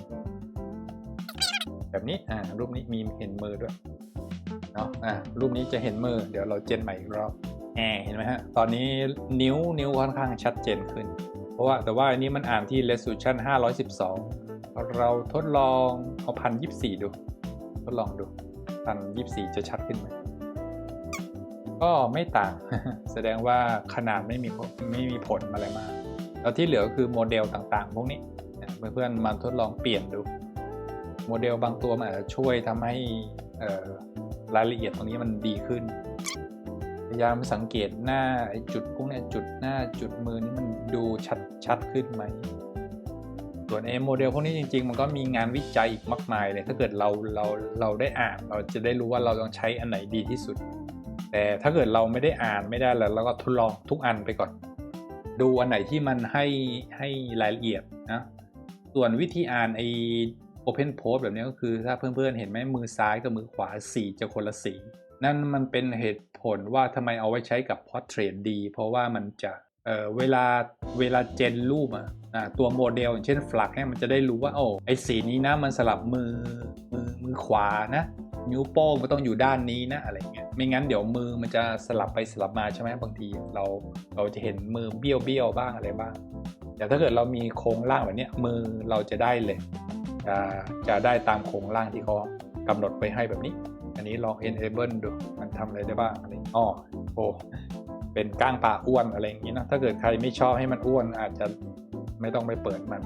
แบบนี้รูปนี้มีเห็นมือด้วยเนาะรูปนี้จะเห็นมือเดี๋ยวเราเจนใหม่อีกรอบเห็นไหมฮะตอนนี้นิ้วค่อนข้างชัดเจนขึ้นแต่ว่าอันนี้มันอ่านที่ resolution 512เราทดลองเอา1024ดูทดลองดู1024จะชัดขึ้นไหมก็ไม่ต่าง แสดงว่าขนาดไม่มีผลอะไรมากแล้วที่เหลือคือโมเดลต่างๆพวกนี้เพื่อนๆมาทดลองเปลี่ยนดูโมเดลบางตัวมันอาจจะช่วยทำให้รายละเอียดตรงนี้มันดีขึ้นพยายามสังเกตหน้าจุดพวกนี้จุดหน้าจุดมือนี่มันดูชัดขึ้นไหมส่วนโมเดลพวกนี้จริงๆมันก็มีงานวิจัยอีกมากมายเลยถ้าเกิดเราได้อ่านเราจะได้รู้ว่าเราต้องใช้อันไหนดีที่สุดแต่ถ้าเกิดเราไม่ได้อ่านไม่ได้แล้วเราก็ทดลองทุกอันไปก่อนดูอันไหนที่มันให้รายละเอียดนะส่วนวิธีอ่านOpen Post แบบนี้ก็คือถ้าเพื่อนๆเห็นไหมมือซ้ายกับมือขวาสีจะคนละสีนั่นมันเป็นเหตุผลว่าทำไมเอาไว้ใช้กับ Portrait ดีเพราะว่ามันจะเวลาเจนรูปตัวโมเดลอย่างเช่น Flux เนี่ยมันจะได้รู้ว่าไอ้สีนี้นะมันสลับมือขวานะนิ้วโป้งมันต้องอยู่ด้านนี้นะอะไรเงี้ยไม่งั้นเดี๋ยวมือมันจะสลับไปสลับมาใช่ไหมบางทีเราจะเห็นมือเบี้ยวบ้างอะไรบ้างแต่ถ้าเกิดเรามีโครงร่างแบบนี้มือเราจะได้เลยจะได้ตามโครงร่างที่เขากำหนดไว้ให้แบบนี้อันนี้ลอง enable ดูมันทำอะไรได้บ้างอะไรเป็นก้างปลาอ้วนอะไรอย่างนี้นะถ้าเกิดใครไม่ชอบให้มันอ้วนอาจจะไม่ต้องไปเปิดมัน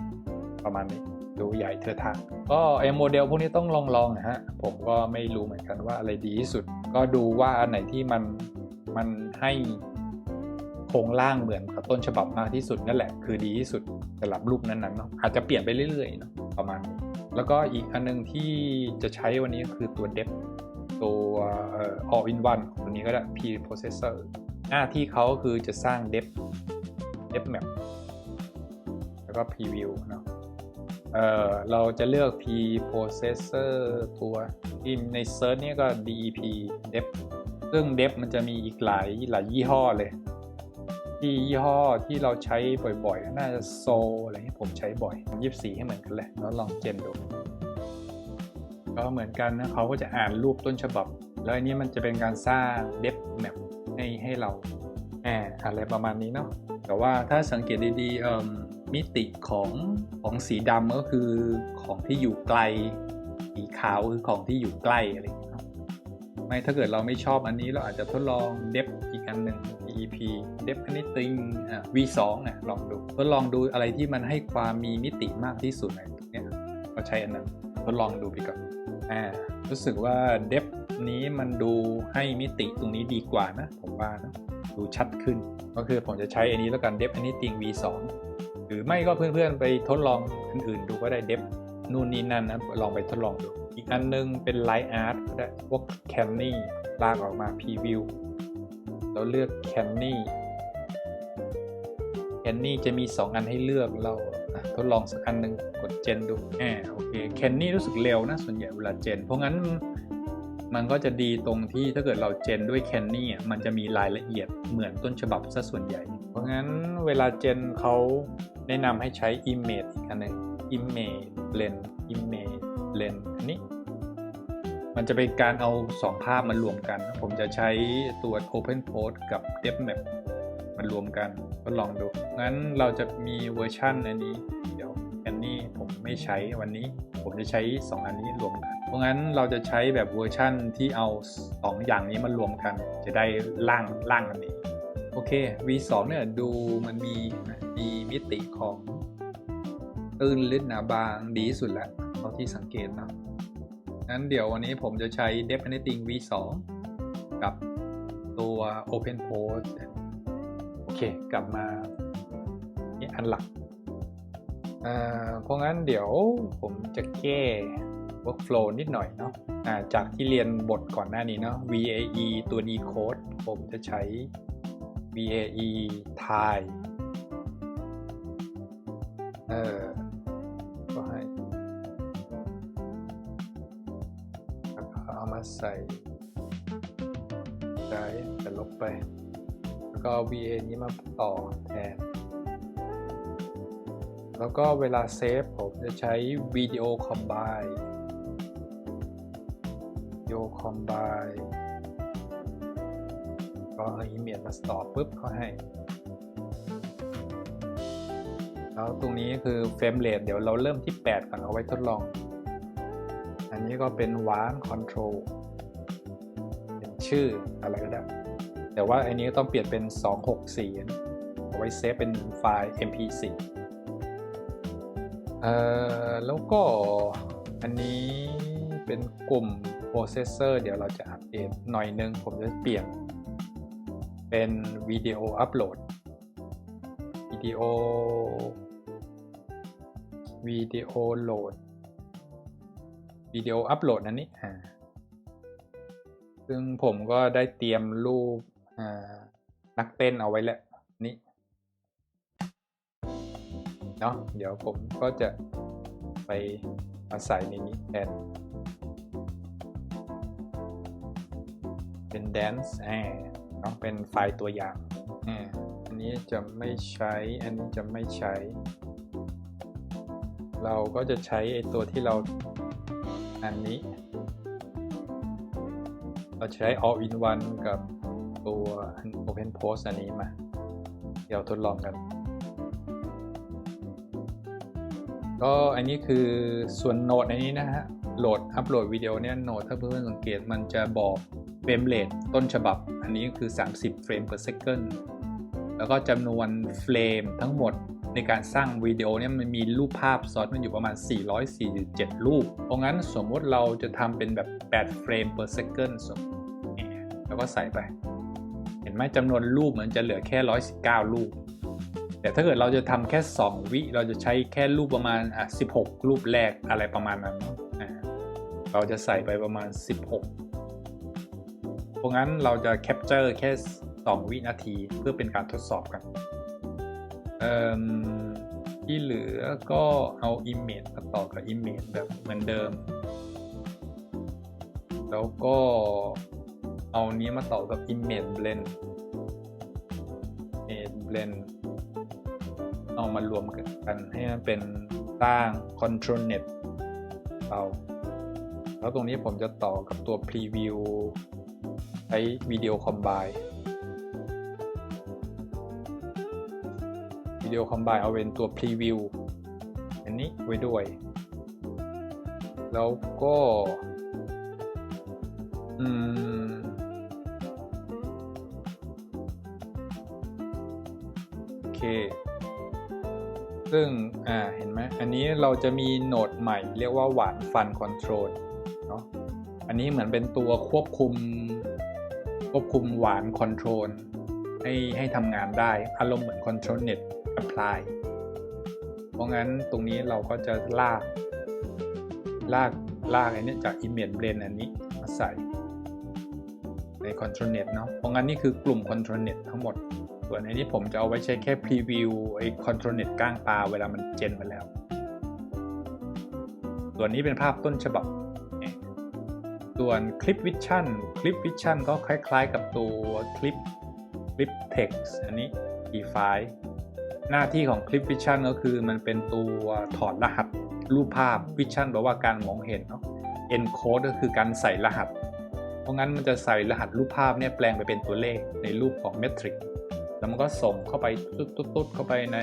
ประมาณนี้ดูใหญ่เทอะทะก็โมเดลพวกนี้ต้องลองนะฮะผมก็ไม่รู้เหมือนกันว่าอะไรดีที่สุดก็ดูว่าอันไหนที่มันให้โครงร่างเหมือนกับต้นฉบับมากที่สุดนั่นแหละคือดีที่สุดสำหรับรูปนั้นๆเนาะอาจจะเปลี่ยนไปเรื่อยๆเนาะประมาณนี้แล้วก็อีกอันนึงที่จะใช้วันนี้คือตัว Depth ตัว all in one ตัวนี้ก็ได้ P-processor หน้าที่เขาคือจะสร้าง Depth map แล้วก็ Preview เนาะเราจะเลือก P-processor ตัวที่ใน Search นี่ก็ DEP Depth ซึ่ง Depth มันจะมีอีกหลายยี่ห้อเลยที่ยี่ห้อที่เราใช้บ่อยๆน่าจะโซอะไรที่ผมใช้บ่อย24ให้เหมือนกันเลยแล้วลองเจนดูก็เหมือนกันนะเขาก็จะอ่านรูปต้นฉบับแล้วอันนี้มันจะเป็นการสร้าง depth map ให้เราอะไรประมาณนี้เนาะแต่ว่าถ้าสังเกตดีๆมิติของสีดำก็คือของที่อยู่ไกลสีขาวคือของที่อยู่ใกล้อะไรอย่างเงี้ย ไม่ถ้าเกิดเราไม่ชอบอันนี้เราอาจจะทดลอง dep อีกอันหนึ่ง dep dep anything v2 ลองดูทดลองดูอะไรที่มันให้ความมีมิติมากที่สุดในตรงนี้ก็ใช้อันนั้นทดลองดูไปก่อนรู้สึกว่า dep นี้มันดูให้มิติตรงนี้ดีกว่านะผมว่านะดูชัดขึ้นก็คือผมจะใช้อันนี้แล้วกัน dep anything v2 หรือไม่ก็เพื่อนๆไปทดลองอื่นๆดูก็ได้ dep นู่นนี่นั่นนะลองไปทดลองดูอีกอันนึงเป็น Light Art ก็ได้พวก Canny ลากออกมา Preview แล้วเลือก Canny จะมี2อันให้เลือกเราทดลองสักอันนึงกดเจนดูโอเค Canny รู้สึกเร็วนะส่วนใหญ่เวลาเจนเพราะงั้นมันก็จะดีตรงที่ถ้าเกิดเราเจนด้วย Canny มันจะมีรายละเอียดเหมือนต้นฉบับซะส่วนใหญ่เพราะงั้นเวลาเจนเขาแนะนำให้ใช้ Image อีกอันนึง Image Blend อันนี้มันจะเป็นการเอา2ภาพมารวมกันผมจะใช้ตัว Open Post กับ Depth Map มารวมกันทดลองดูงั้นเราจะมีเวอร์ชันอันนี้เดี๋ยวอันนี้ผมไม่ใช้วันนี้ผมจะใช้2อันนี้รวมกันเพราะงั้นเราจะใช้แบบเวอร์ชันที่เอา2อย่างนี้มารวมกันจะได้ร่างอันนี้โอเค V2 เนี่ยดูมันมีมิติของตื้นลึกหนาบางดีสุดแล้วเท่าที่สังเกตนะงั้นเดี๋ยววันนี้ผมจะใช้ Dep Anything V2 กับตัว Open Post โอเคกลับมานี่อันหลักเพราะงั้นเดี๋ยวผมจะแก้ workflow นิดหน่อยเนาะจากที่เรียนบทก่อนหน้านี้เนาะ VAE ตัว decode ผมจะใช้ VAE tile ก็ให้เอามาใส่ได้แต่ลบไปแล้วก็ VA นี้มาต่อแทนแล้วก็เวลาเซฟผมจะใช้ Video Combine ก็เอา Image มาต่อปุ๊บเขาให้แล้วตรงนี้คือเฟรมเรทเดี๋ยวเราเริ่มที่8ก่อนเอาไว้ทดลองอันนี้ก็เป็น One Control เป็นชื่ออะไรก็ได้แต่ว่าอันนี้ต้องเปลี่ยนเป็น264เอาไว้เซฟเป็นไฟล์ mp4 แล้วก็อันนี้เป็นกลุ่ม Processor เดี๋ยวเราจะอัปเดตหน่อยนึงผมจะเปลี่ยนเป็นวิดีโออัปโหลดวิดีโอโหลดวิดีโออัปโหลดอันนี้ซึ่งผมก็ได้เตรียมรูปนักเต้นเอาไว้แล้วนี่เนาะเดี๋ยวผมก็จะไปมาใส่ในนี้แทนเป็น dance เนาะเป็นไฟล์ตัวอย่างอันนี้จะไม่ใช้อันนี้จะไม่ใช้เราก็จะใช้ไอตัวที่เราอันนี้เราใช้ all in one กับตัว open post อันนี้มาเดี๋ยวทดลองกันก็อันนี้คือส่วนโน้ตในนี้นะฮะอัปโหลดวิดีโอเนี่ยโน้ตถ้าเพื่อนๆสังเกตมันจะบอกเฟรมเรทต้นฉบับอันนี้คือ30เฟรม per second แล้วก็จำนวนเฟรมทั้งหมดในการสร้างวิดีโอเนี่ยมันมีรูปภาพซ้อนมันอยู่ประมาณ447รูปเพราะงั้นสมมติเราจะทำเป็นแบบ8เฟรม per second แล้วก็ใส่ไปเห็นไหมจำนวนรูปมันจะเหลือแค่119รูปแต่ถ้าเกิดเราจะทำแค่2วิเราจะใช้แค่รูปประมาณ16รูปแรกอะไรประมาณนั้นเราจะใส่ไปประมาณ16เพราะงั้นเราจะแคปเจอร์แค่2วินาทีเพื่อเป็นการทดสอบกันที่เหลือก็เอา Image มาต่อกับ Image แบบเหมือนเดิมแล้วก็เอานี้มาต่อกับ Image Blend เอามารวมกันให้มันเป็นสร้าง Control Net แล้วตรงนี้ผมจะต่อกับตัว Preview ใช้ Video Combine เอาเป็นตัว Preview อันนี้ไว้ด้วยแล้วก็ ซึ่งเห็นไหมอันนี้เราจะมีโหนดใหม่เรียกว่าหวานฟันคอนโทรลเนาะอันนี้เหมือนเป็นตัวควบคุมหวานคอนโทรลให้ทำงานได้อารมณ์เหมือน Control Net Apply เพราะงั้นตรงนี้เราก็จะลากอันนี้จาก Image Blend อันนี้มาใส่ใน Control Net เนาะเพราะงั้นนี่คือกลุ่ม Control Net ทั้งหมดส่วนอันนี้ผมจะเอาไว้ใช้แค่ Preview ไอ้ Control Net ก้างปลาเวลามันเจนมาแล้วส่วนนี้เป็นภาพต้นฉบับส่วน Clip Vision ก็คล้ายๆกับตัว Clip Text อันนี้ Define หน้าที่ของ Clip Vision ก็คือมันเป็นตัวถอดรหัสรูปภาพ Vision แปลว่าการมองเห็นเนาะ Encode ก็คือการใส่รหัสเพราะงั้นมันจะใส่รหัสรูปภาพเนี่ยแปลงไปเป็นตัวเลขในรูปของ Metric แล้วมันก็ส่งเข้าไปตุ๊ดเข้าไปใน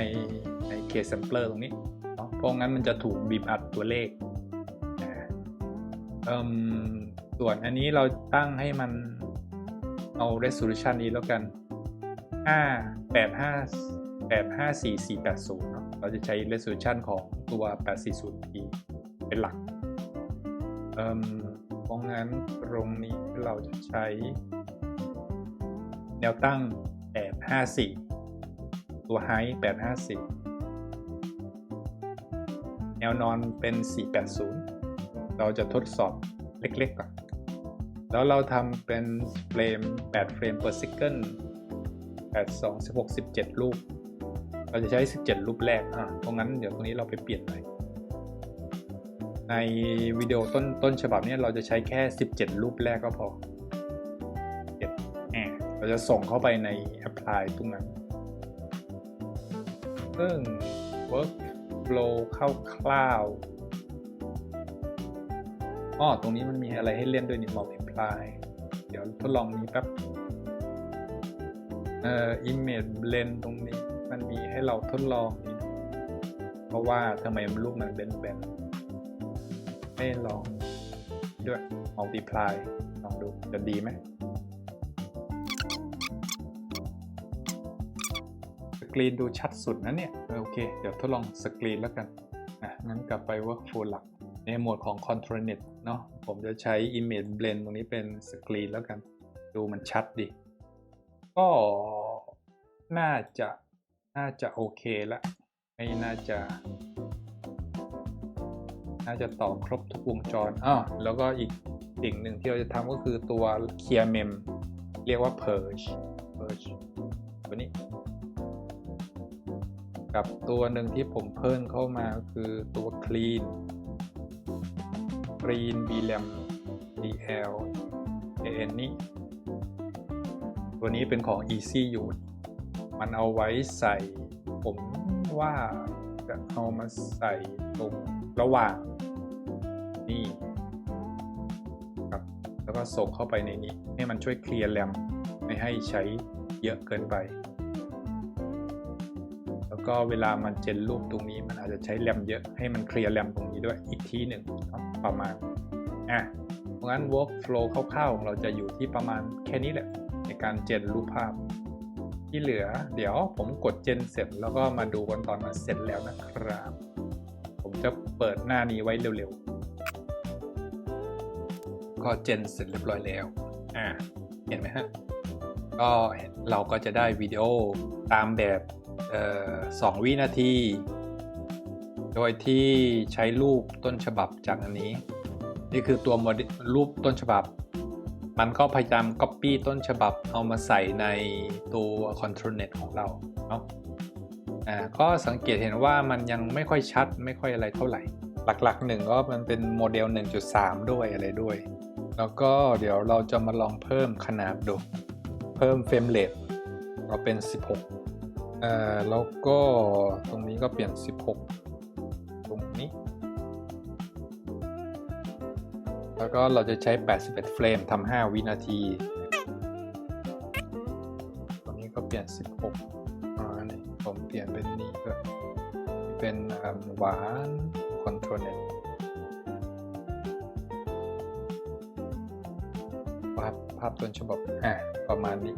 Case Sampler ตรงนี้เนาะเพราะงั้นมันจะถูกบีบอัดตัวเลขส่วนอันนี้เราตั้งให้มันเอา resolution นี้แล้วกัน854 480เนาะเราจะใช้ resolution ของตัว 840p เป็นหลักเพราะงั้นตรงนี้เราจะใช้แนวตั้ง854ตัว height 854แนวนอนเป็น480เราจะทดสอบเล็กๆก่อนแล้วเราทำเป็นเฟรม8เฟรม per second 8 2 16 17รูปเราจะใช้17รูปแรกเพราะงั้นเดี๋ยวตรงนี้เราไปเปลี่ยนหน่อยในวิดีโอต้นฉบับนี้เราจะใช้แค่17รูปแรกก็พอเราจะส่งเข้าไปใน apply ตรงนั้นซึ่ง workflow คร่าวๆตรงนี้มันมีอะไรให้เล่นด้วยนี่ multiply เดี๋ยวทดลองนี้แป๊บimage blend ตรงนี้มันมีให้เราทดลองนี่เพราะว่าทำไมรูปมันแบนให้ลองด้วย multiply ลองดูจะดีไหมสกรีนดูชัดสุดนะเนี่ยโอเคเดี๋ยวทดลองสกรีนแล้วกันงั้นกลับไป workflow หลักในโหมดของ Control Net เนาะผมจะใช้ Image Blend ตรงนี้เป็นสกรีนแล้วกันดูมันชัดดิก็น่าจะโอเคละไม่น่าจะต่อครบทุกวงจรแล้วก็อีกสิ่งหนึ่งที่เราจะทำก็คือตัว Clear Mem เรียกว่า Purge ตัวนี้กับตัวหนึ่งที่ผมเพิ่มเข้ามาคือตัว Clean BLAM DL AN นี้ตัวนี้เป็นของ Easy Use มันเอาไว้ใส่ผมว่าจะเอามาใส่ตรงระหว่างนี่ครับแล้วก็ส่งเข้าไปในนี้ให้มันช่วยเคลียร์แรมไม่ให้ใช้เยอะเกินไปแล้วก็เวลามันเจนรูปตรงนี้มันอาจจะใช้แรมเยอะให้มันเคลียร์แรมตรงนี้ด้วยอีกทีหนึ่งประมาณเพราะงั้น workflow คร่าวๆของเราจะอยู่ที่ประมาณแค่นี้แหละในการเจนรูปภาพที่เหลือเดี๋ยวผมกดเจนเสร็จแล้วก็มาดูกันตอนมันเสร็จแล้วนะครับผมจะเปิดหน้านี้ไว้เร็วๆก็เจนเสร็จเรียบร้อยแล้วเห็นไหมฮะก็เราก็จะได้วิดีโอตามแบบ2 วินาทีโดยที่ใช้รูปต้นฉบับจากอันนี้นี่คือตัวรูปต้นฉบับมันก็พยายาม copy ต้นฉบับเอามาใส่ในตัว Control Net ของเราเนาะก็สังเกตเห็นว่ามันยังไม่ค่อยชัดไม่ค่อยอะไรเท่าไหร่หลักๆหนึ่งก็มันเป็นโมเดล 1.3 ด้วยอะไรด้วยแล้วก็เดี๋ยวเราจะมาลองเพิ่มขนาดดูเพิ่มเฟรมเรทเราเป็น16แล้วก็ตรงนี้ก็เปลี่ยน16ตรงนี้แล้วก็เราจะใช้81เฟรมทำ5 วินาทีตรงนี้ก็เปลี่ยน16นี่ผมเปลี่ยนเป็นนี่ก็เป็นหวาน Control Net ภาพต้นฉบับประมาณนี้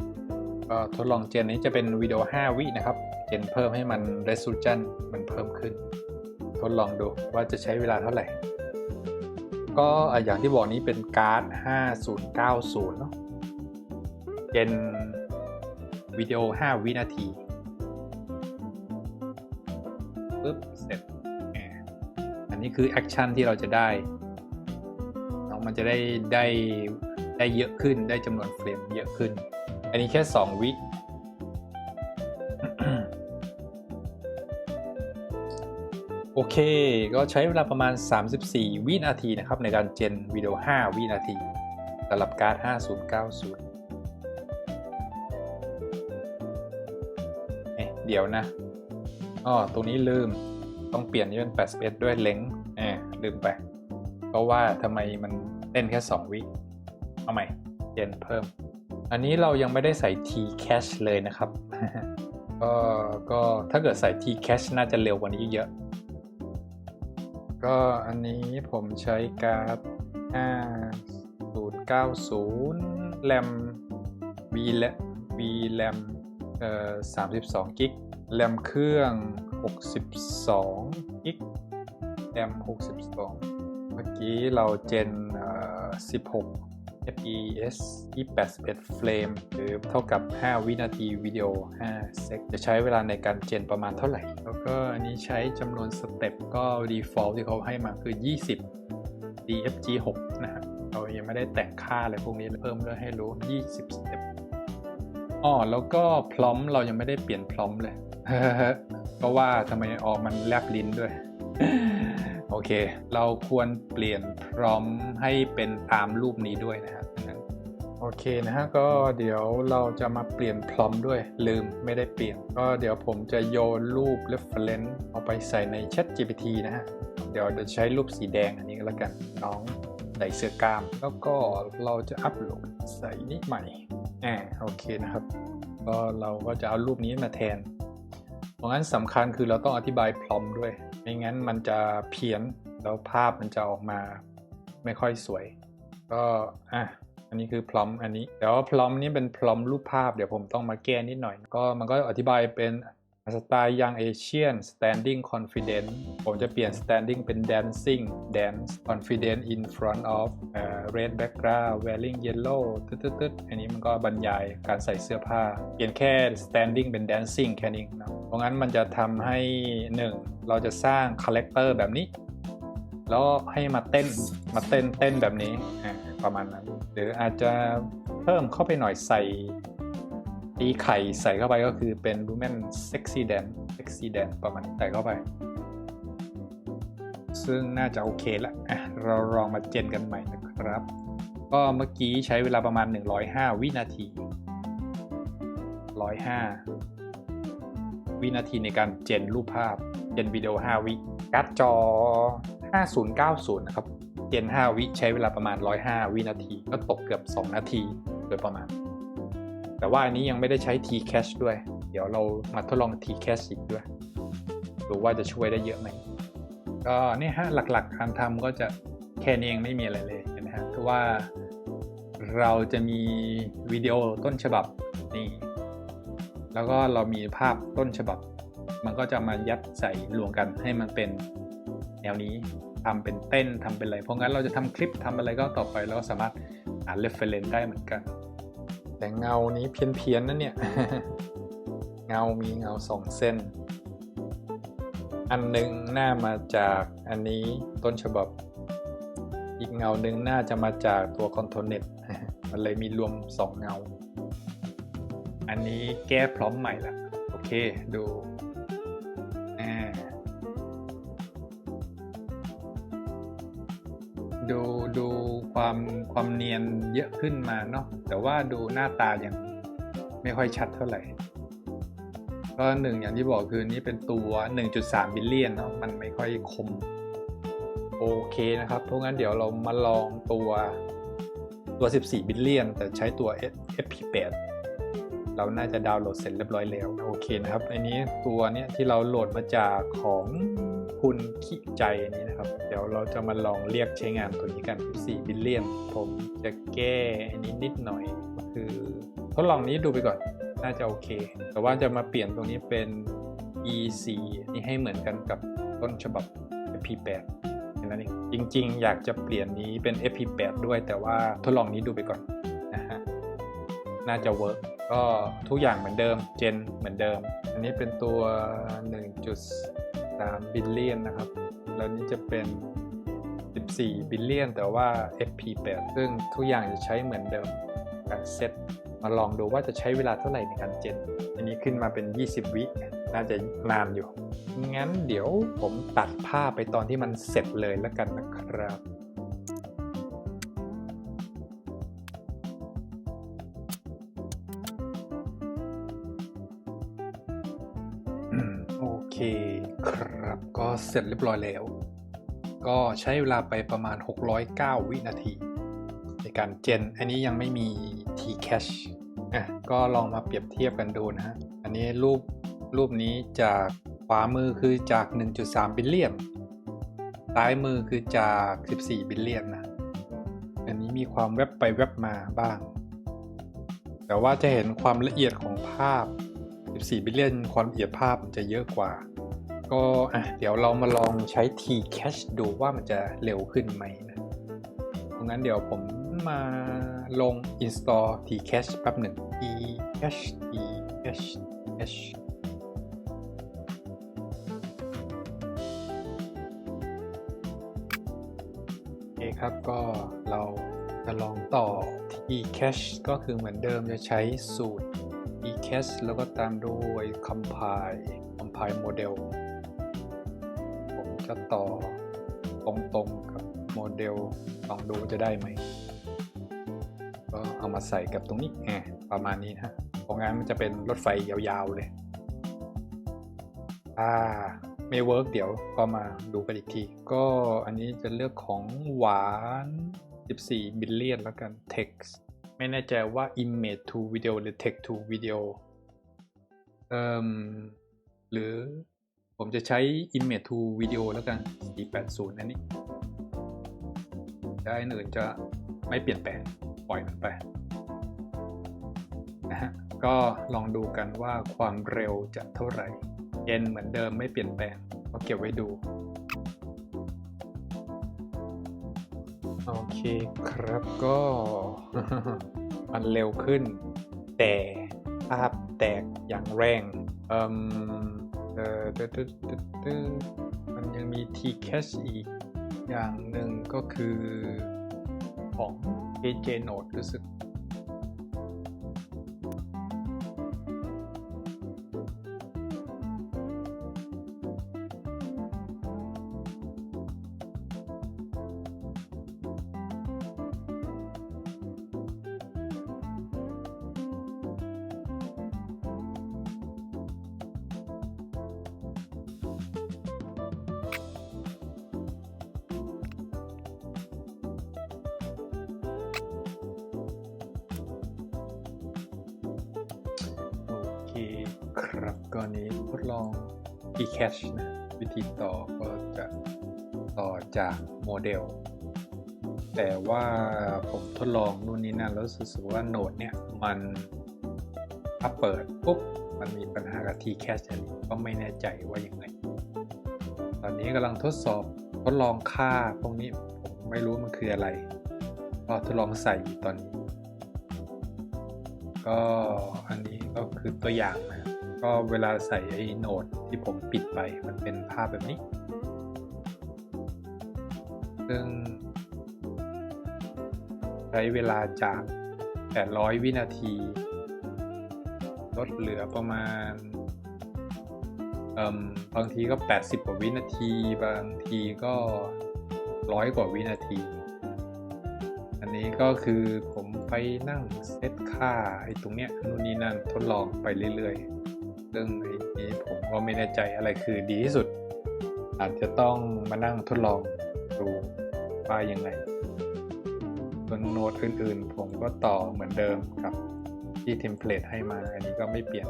ก็ ก็ทดลองเจนนี้จะเป็นวิดีโอ5 วินะครับเจนเพิ่มให้มัน resolution มันเพิ่มขึ้นทดลองดูว่าจะใช้เวลาเท่าไหร่ก็อย่างที่บอกนี้เป็นการ์ด5090เนาะเจนวิดีโอ5 วินาทีปึ๊บเสร็จอันนี้คือแอคชั่นที่เราจะได้มันจะได้เยอะขึ้นได้จำนวนเฟรมเยอะขึ้นอันนี้แค่2 วิ โอเคก็ใช้เวลาประมาณ34 วินาทีนะครับในการเจนวิดีโอ5 วินาทีสำหรับการ์ด5090เดี๋ยวนะตรงนี้ลืมต้องเปลี่ยนนี่เป็น81ด้วยเล้งลืมไปเพราะว่าทำไมมันเต้นแค่2 วิเอาใหม่เจนเพิ่มอันนี้เรายังไม่ได้ใส่ T cache เลยนะครับ ก็ถ้าเกิดใส่ T cache น่าจะเร็วกว่านี้เยอะก็อันนี้ผมใช้การ์ด5090 RAM VRAM 32 กิก RAM เครื่อง62 กิก RAM 62เมื่อกี้เราเจน16 fps 81 เฟรมหรือเท่ากับ5 วินาทีวิดีโอ5 เซกจะใช้เวลาในการเจนประมาณเท่าไหร่แล้วก็อันนี้ใช้จำนวนสเต็ปก็ default ที่เขาให้มาคือ20 DFG 6นะฮะเรายังไม่ได้แต่งค่าอะไรพวกนี้เพิ่มด้วยให้รู้20 สเต็ปแล้วก็พร้อมเรายังไม่ได้เปลี่ยนพร้อมเลย เพราะว่าทำไมมันแลบลิ้นด้วย โอเคเราควรเปลี่ยนพร้อมให้เป็นตามรูปนี้ด้วยนะครับโอเคนะฮะก็เดี๋ยวเราจะมาเปลี่ยนพร้อมด้วยลืมไม่ได้เปลี่ยนก็เดี๋ยวผมจะโยนรูป reference เอาไปใส่ใน ChatGPT นะฮะเดี๋ยวใช้รูปสีแดงอันนี้ก็แล้วกันน้องใส่เสื้อกล้ามแล้วก็เราจะอัปโหลดใส่นี่ใหม่โอเคนะครับก็เราก็จะเอารูปนี้มาแทนเพราะงั้นสำคัญคือเราต้องอธิบายพร้อมด้วยไม่งั้นมันจะเพี้ยนแล้วภาพมันจะออกมาไม่ค่อยสวยก็อันนี้คือพร้อมอันนี้เดี๋ยวพร้อมนี้เป็นพร้อมรูปภาพเดี๋ยวผมต้องมาแก้นิดหน่อยก็มันก็อธิบายเป็นสไตล์ Young Asian Standing Confident ผมจะเปลี่ยน Standing เป็น Dancing Dance Confident in front of red background wearing yellow ตึ๊ดอันนี้มันก็บรรยายการใส่เสื้อผ้าเปลี่ยนแค่ Standing เป็น Dancing แค่นี้นะเพราะงั้นมันจะทำให้1เราจะสร้าง Character แบบนี้แล้วให้มาเต้นแบบนี้ประมาณนั้นหรืออาจจะเพิ่มเข้าไปหน่อยใส่ตีไข่ใส่เข้าไปก็คือเป็น Women Sexy Dance ประมาณใส่เข้าไปซึ่งน่าจะโอเคแล้วเราลองมาเจนกันใหม่นะครับก็เมื่อกี้ใช้เวลาประมาณ105 วินาที105 วินาทีในการเจนรูปภาพเจนวิดีโอ5 วิการ์ดจอ5090นะครับเจน5 วิใช้เวลาประมาณ105 วินาทีก็ตกเกือบ2 นาทีโดยประมาณแต่ว่าอันนี้ยังไม่ได้ใช้ T cache ด้วยเดี๋ยวเรามาทดลอง T cache อีกด้วยดูว่าจะช่วยได้เยอะไหมก็นี่ฮะหลักๆการทำก็จะแค่นี้เองไม่มีอะไรเลยนะฮะคือว่าเราจะมีวิดีโอต้นฉบับนี่แล้วก็เรามีภาพต้นฉบับมันก็จะมายัดใส่รวมกันให้มันเป็นแนวนี้ทำเป็นเต้นทำเป็นอะไรเพราะงั้นเราจะทำคลิปทำอะไรก็ต่อไปเราก็สามารถหา reference ได้เหมือนกันแต่เงานี้เพี้ยนนะเนี่ย เงามีเงา2 เส้นอันหนึ่งน่ามาจากอันนี้ต้นฉบับอีกเงาหนึ่งน่าจะมาจากตัวคอนโทรเน็ต มันเลยมีรวม2 เงาอันนี้แก้พร้อมใหม่ละโอเคดูความเนียนเยอะขึ้นมาเนาะแต่ว่าดูหน้าตายังไม่ค่อยชัดเท่าไหร่ก็อย่างที่บอกคือนี้เป็นตัว 1.3 บิลเลียนเนาะมันไม่ค่อยคมโอเคนะครับเพราะงั้นเดี๋ยวเรามาลองตัว14 บิลเลียนแต่ใช้ตัว FP8 เราน่าจะดาวน์โหลดเสร็จเรียบร้อยแล้วโอเคนะครับอันนี้ตัวเนี้ยที่เราโหลดมาจากของคุณขี้ใจนี้นะครับเดี๋ยวเราจะมาลองเรียกใช้งานตัวนี้กัน14 บิลเลียนผมจะแก้อันนี้นิดหน่อยก็คือทดลองนี้ดูไปก่อน น่าจะโอเค แต่ว่าจะมาเปลี่ยนตรงนี้เป็น EC นี่ให้เหมือนกันกับต้นฉบับ FP8 นั่นเองจริงๆอยากจะเปลี่ยนนี้เป็น FP8 ด้วยแต่ว่าทดลองนี้ดูไปก่อนนะฮะน่าจะเวิร์กก็ทุกอย่างเหมือนเดิมเจนเหมือนเดิมอันนี้เป็นตัว 1.3 บิลเลียนนะครับแล้วนี่จะเป็น14 บิลเลียนแต่ว่า FP8 ซึ่งทุกอย่างจะใช้เหมือนเดิมการเซตมาลองดูว่าจะใช้เวลาเท่าไหร่ในการเจนอันนี้ขึ้นมาเป็น20 วิน่าจะนานอยู่งั้นเดี๋ยวผมตัดภาพไปตอนที่มันเสร็จเลยแล้วกันนะครับโอเคครับก็เสร็จเรียบร้อยแล้วก็ใช้เวลาไปประมาณ609 วินาทีในการเจนอันนี้ยังไม่มี T-Cache ก็ลองมาเปรียบเทียบกันดูนะฮะอันนี้รูปนี้จากขวามือคือจาก 1.3 บิลเลียนซ้ายมือคือจาก 14 บิลเลียนนะอันนี้มีความแวบไปแวบมาบ้างแต่ว่าจะเห็นความละเอียดของภาพ 14 บิลเลียนความละเอียดภาพมันจะเยอะกว่าก็เดี๋ยวเรามาลองใช้ T-Cache ดูว่ามันจะเร็วขึ้นไหมนะงั้นเดี๋ยวผมมาลง install T-Cache แป๊บหนึ่ง T-Cache โอเคครับก็เราจะลองต่อ T-Cache ก็คือเหมือนเดิมจะใช้สูตร T-Cache แล้วก็ตามด้วย compile model ผมจะต่อตรงๆกับโมเดลลองดูจะได้ไหมก็เอามาใส่กับตรงนี้ประมาณนี้นะเพราะงั้นมันจะเป็นรถไฟยาวๆเลยไม่เวิร์กเดี๋ยวก็มาดูกันอีกทีก็อันนี้จะเลือกของหวาน14 บิลเลียนแล้วกัน text ไม่แน่ใจว่า image to video หรือ text to video หรือผมจะใช้ image to video แล้วกัน480อันนี้ได้อื่นจะไม่เปลี่ยนแปลงปล่อยมันไปนะฮะก็ลองดูกันว่าความเร็วจะเท่าไหร่เจนเหมือนเดิมไม่เปลี่ยนแปลงก็เก็บไว้ดูโอเคครับก็ มันเร็วขึ้นแต่ภาพแตกอย่างแรงมันยังมี T-Cache อีกอย่างหนึ่งก็คือของ AJ Note รู้สึกครับก็นี้ทดลอง T-Cache นะวิธีต่อก็จะต่อจากโมเดลแต่ว่าผมทดลองนู่นนี่นั่นแล้วรู้สึกว่าโนดเนี่ยมันถ้าเปิดปุ๊บมันมีปัญหากับ T-Cache อันนี้ก็ไม่แน่ใจว่ายังไงตอนนี้กำลังทดลองค่าพวกนี้ผมไม่รู้มันคืออะไรก็ทดลองใส่ตอนนี้ก็อันนี้ก็คือตัวอย่างนะก็เวลาใส่ไอ้โน้ตที่ผมปิดไปมันเป็นภาพแบบนี้ซึ่งใช้เวลาจาก800 วินาทีลดเหลือประมาณบางทีก็80 กว่าวินาทีบางทีก็100 กว่าวินาทีอันนี้ก็คือผมไปนั่งเซตค่าไอ้ตรงเนี้ยนู่นนี่นั่นทดลองไปเรื่อยๆซึ่งไอ้นี้ผมก็ไม่แน่ใจอะไรคือดีที่สุดอาจจะต้องมานั่งทดลองดูว่ายังไงส่วนโน้ตอื่นๆผมก็ต่อเหมือนเดิมกับที่เทมเพลตให้มาอันนี้ก็ไม่เปลี่ยน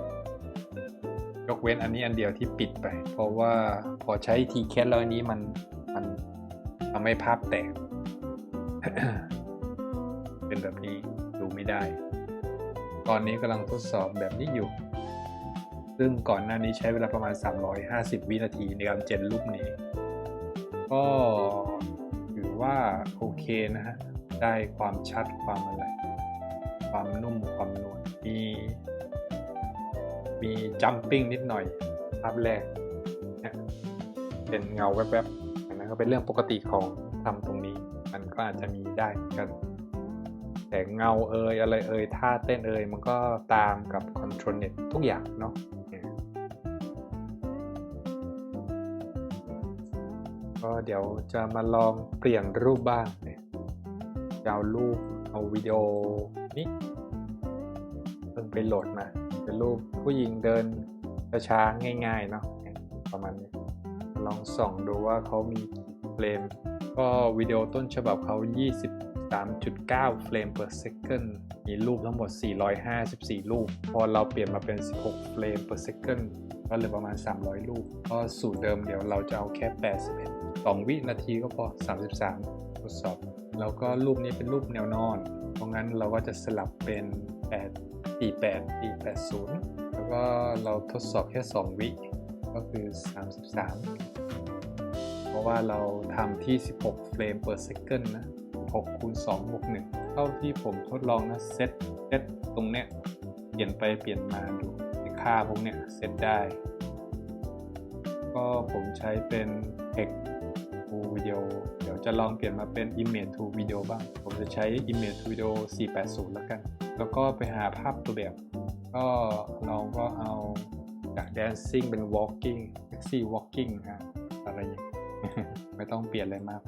ยกเว้นอันนี้อันเดียวที่ปิดไปเพราะว่าพอใช้ T-Cache แล้วอันนี้มันทำให้ภาพแตก เป็นแบบนี้ดูไม่ได้ ตอนนี้กำลังทดสอบแบบนี้อยู่ ซึ่งก่อนหน้านี้ใช้เวลาประมาณ350วินาทีในการเจนรูปนี้ก็ถือว่าโอเคนะฮะได้ความชัดความอะไรความนุ่มความนวลมีจัมปิ้งนิดหน่อยภาพแรกเนี่ยเป็นเงาแวบๆอันนั้นก็เป็นเรื่องปกติของทำตรงนี้มันก็อาจจะมีได้กันแต่เงาอะไรท่าเต้นมันก็ตามกับ Control Net ทุกอย่างเนาะก็เดี๋ยวจะมาลองเปลี่ยนรูปบ้างเนี่ยเอาวิดีโอนี้เพิ่งไปโหลดมาเป็นรูปผู้หญิงเดินช้าๆง่ายๆเนาะประมาณนี้ลองส่องดูว่าเขามีเฟรมก็วิดีโอต้นฉบับเขา 23.9 เฟรม per second มีรูปทั้งหมด454รูปพอเราเปลี่ยนมาเป็น16เฟรม per second ก็เหลือประมาณ300รูปก็สูตรเดิมเดี๋ยวเราจะเอาแค่81 2 วินาทีก็พอ33ทดสอบแล้วก็รูปนี้เป็นรูปแนวนอนเพราะงั้นเราก็จะสลับเป็น480แล้วก็เราทดสอบแค่2วิก็คือ33เพราะว่าเราทำที่16เฟรม per second นะ6คูณ2บวก1เท่าที่ผมทดลองนะเซตตรงเนี้ยเปลี่ยนไปเปลี่ยนมาดูค่าพวกเนี้ยเซตได้ก็ผมใช้เป็น Text to Video เดี๋ยวจะลองเปลี่ยนมาเป็น Image to Video บ้างผมจะใช้ Image to Video 480แล้วกันแล้วก็ไปหาภาพตัวแบบก็เราก็เอาจาก Dancing เป็น Walking Sexy Walking อะไรอย่าง ไม่ต้องเปลี่ยนอะไรมาก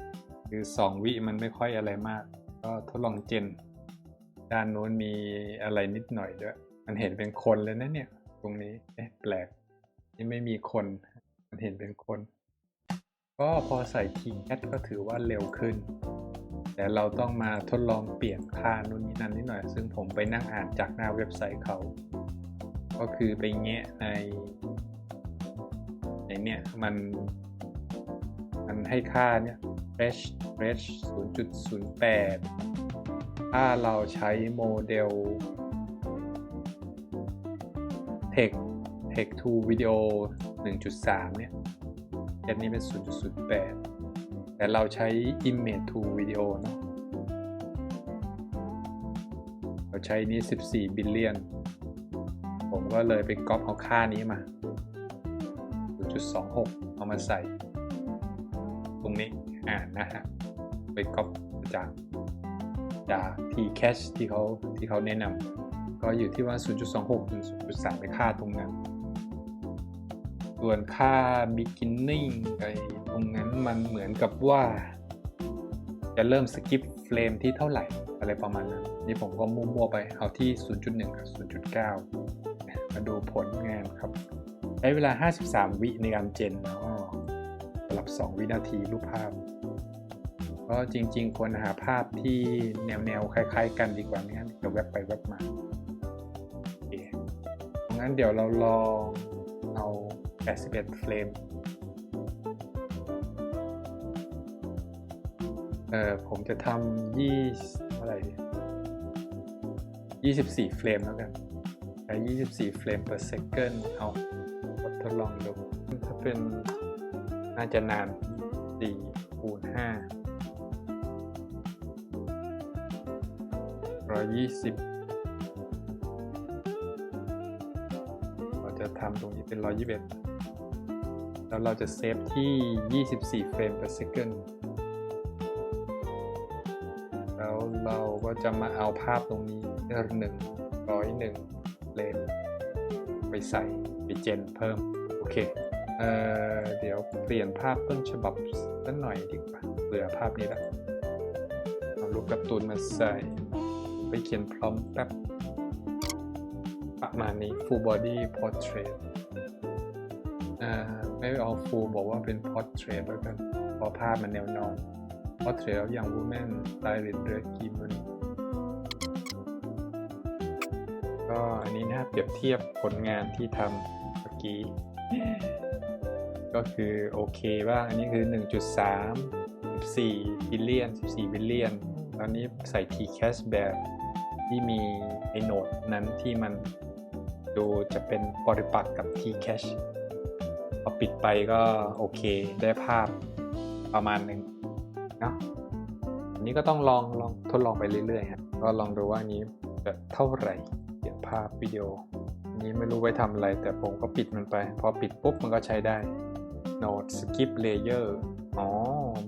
คือ2วิมันไม่ค่อยอะไรมากก็ทดลองเจนด้านโน้นมีอะไรนิดหน่อยด้วยมันเห็นเป็นคนเลยนะเนี่ยตรงนี้แปลกนี่ไม่มีคนมันเห็นเป็นคนก็พอใส่ TCAT ก็ถือว่าเร็วขึ้นแต่เราต้องมาทดลองเปลี่ยนค่านู่นนี่นั่นนิดหน่อยซึ่งผมไปนั่งอ่านจากหน้าเว็บไซต์เขาก็คือไปแงะในเนี่ยมันให้ค่าเนี่ย fresh 0.08 ถ้าเราใช้โมเดล Text to Video 1.3 เนี่ยอันนี้เป็น 0.08 แต่เราใช้ Image to Video เนาะเราใช้นี้14 บิลเลียนผมก็เลยไปก๊อปเอาค่านี้มา 0.26 เอามาใส่ตรงนี้นะฮะไปก๊อปจาก Tcache ที่เขาแนะนำก็อยู่ที่ว่า 0.26 ถึง 0.3 ไปค่าตรงนั้นส่วนค่า beginning ตรงนั้นมันเหมือนกับว่าจะเริ่มสกิปเฟรมที่เท่าไหร่อะไรประมาณนั้นนี่ผมก็มั่วๆไปเอาที่ 0.1 กับ 0.9 มาดูผลงานครับใช้เวลา53วิในการเจนสำหรับ2วินาทีรูปภาพก็จริงๆควรหาภาพที่แนวคล้ายๆกันดีกว่าไม่งั้นจะแวบไปแวบมาโอเคงั้นเดี๋ยวเราลองเอา81เฟรมผมจะทำเท่าไหร่24เฟรมแล้วกันใช้24เฟรม per second เอาทดลองดูถ้าเป็นน่าจะนาน4คูณ5 120เราจะทำตรงนี้เป็น121แล้วเราจะเซฟที่24เฟรม per second แล้วเราก็จะมาเอาภาพตรงนี้101เฟรมไปใส่ไปเจนเพิ่มโอเคเดี๋ยวเปลี่ยนภาพต้นฉบับสักหน่อยดีกว่าเบื่อภาพนี้แล้วเอารูปการ์ตูนมาใส่ไปเขียนพร้อมแป๊บประมาณนี้ full body portrait ไม่เอา full บอกว่าเป็น portrait แล้วกันเพราะภาพมันแนวนอน portrait แล้วอย่าง woman stylist dress given ก็อันนี้นะเปรียบเทียบผลงานที่ทำเมื่อกี้ก็คือโอเคบ้างอันนี้คือ 1.3 14 บิลเลียนตอนนี้ใส่ Tcache แบบ ที่มีไอ้โหนดนั้นที่มันดูจะเป็นปฏิปักษ์กับ Tcache พอปิดไปก็โอเคได้ภาพประมาณหนึ่งเนาะอันนี้ก็ต้องลองทดลองไปเรื่อยๆฮะก็ลองดูว่านี้จะเท่าไหร่เขียนภาพวิดีโออันนี้ไม่รู้ไว้ทำอะไรแต่ผมก็ปิดมันไปพอปิดปุ๊บมันก็ใช้ได้ Node Skip Layer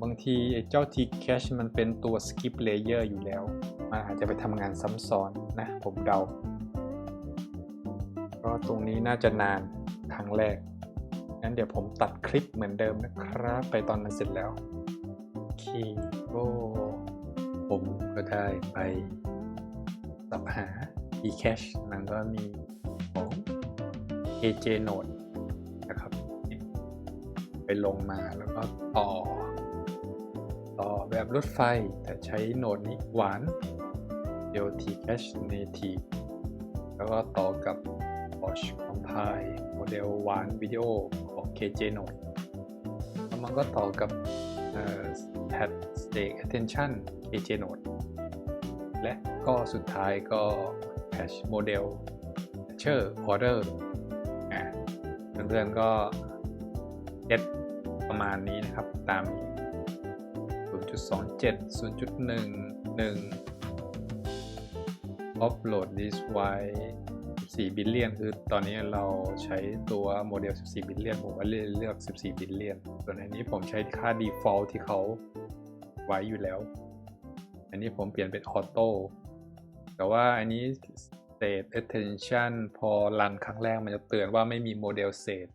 บางทีไอ้เจ้า Tcache มันเป็นตัว Skip Layer อยู่แล้วมันอาจจะไปทำงานซ้ำซ้อนนะผมเดาก็ตรงนี้น่าจะนานครั้งแรกงั้นเดี๋ยวผมตัดคลิปเหมือนเดิมนะครับไปตอนมันเสร็จแล้วโอเคก็ผมก็ได้ไปสับหา Tcache มันก็มีของ AJ Node นะครับไปลงมาแล้วก็ต่อแบบรถไฟแต่ใช้โหนดนี้หวาน Tcache Native แล้วก็ต่อกับ Bosch Compile โมเดลหวานวิดีโอของ KJ Node แล้วมันก็ต่อกับ Pad Stake Attention KJ Node และก็สุดท้ายก็ Patch Model Patcher Order เพื่อนๆก็เซตประมาณนี้นะครับตามนี้ 0.27 0.11 Upload Disk ไว้14 บิลเลียนคือตอนนี้เราใช้ตัวโมเดล14 บิลเลียนผมก็เลือก14 บิลเลียนส่วนอันนี้ผมใช้ค่า default ที่เขาไว้อยู่แล้วอันนี้ผมเปลี่ยนเป็น auto แต่ว่าอันนี้ state attention พอรันครั้งแรกมันจะเตือนว่าไม่มีโมเดล state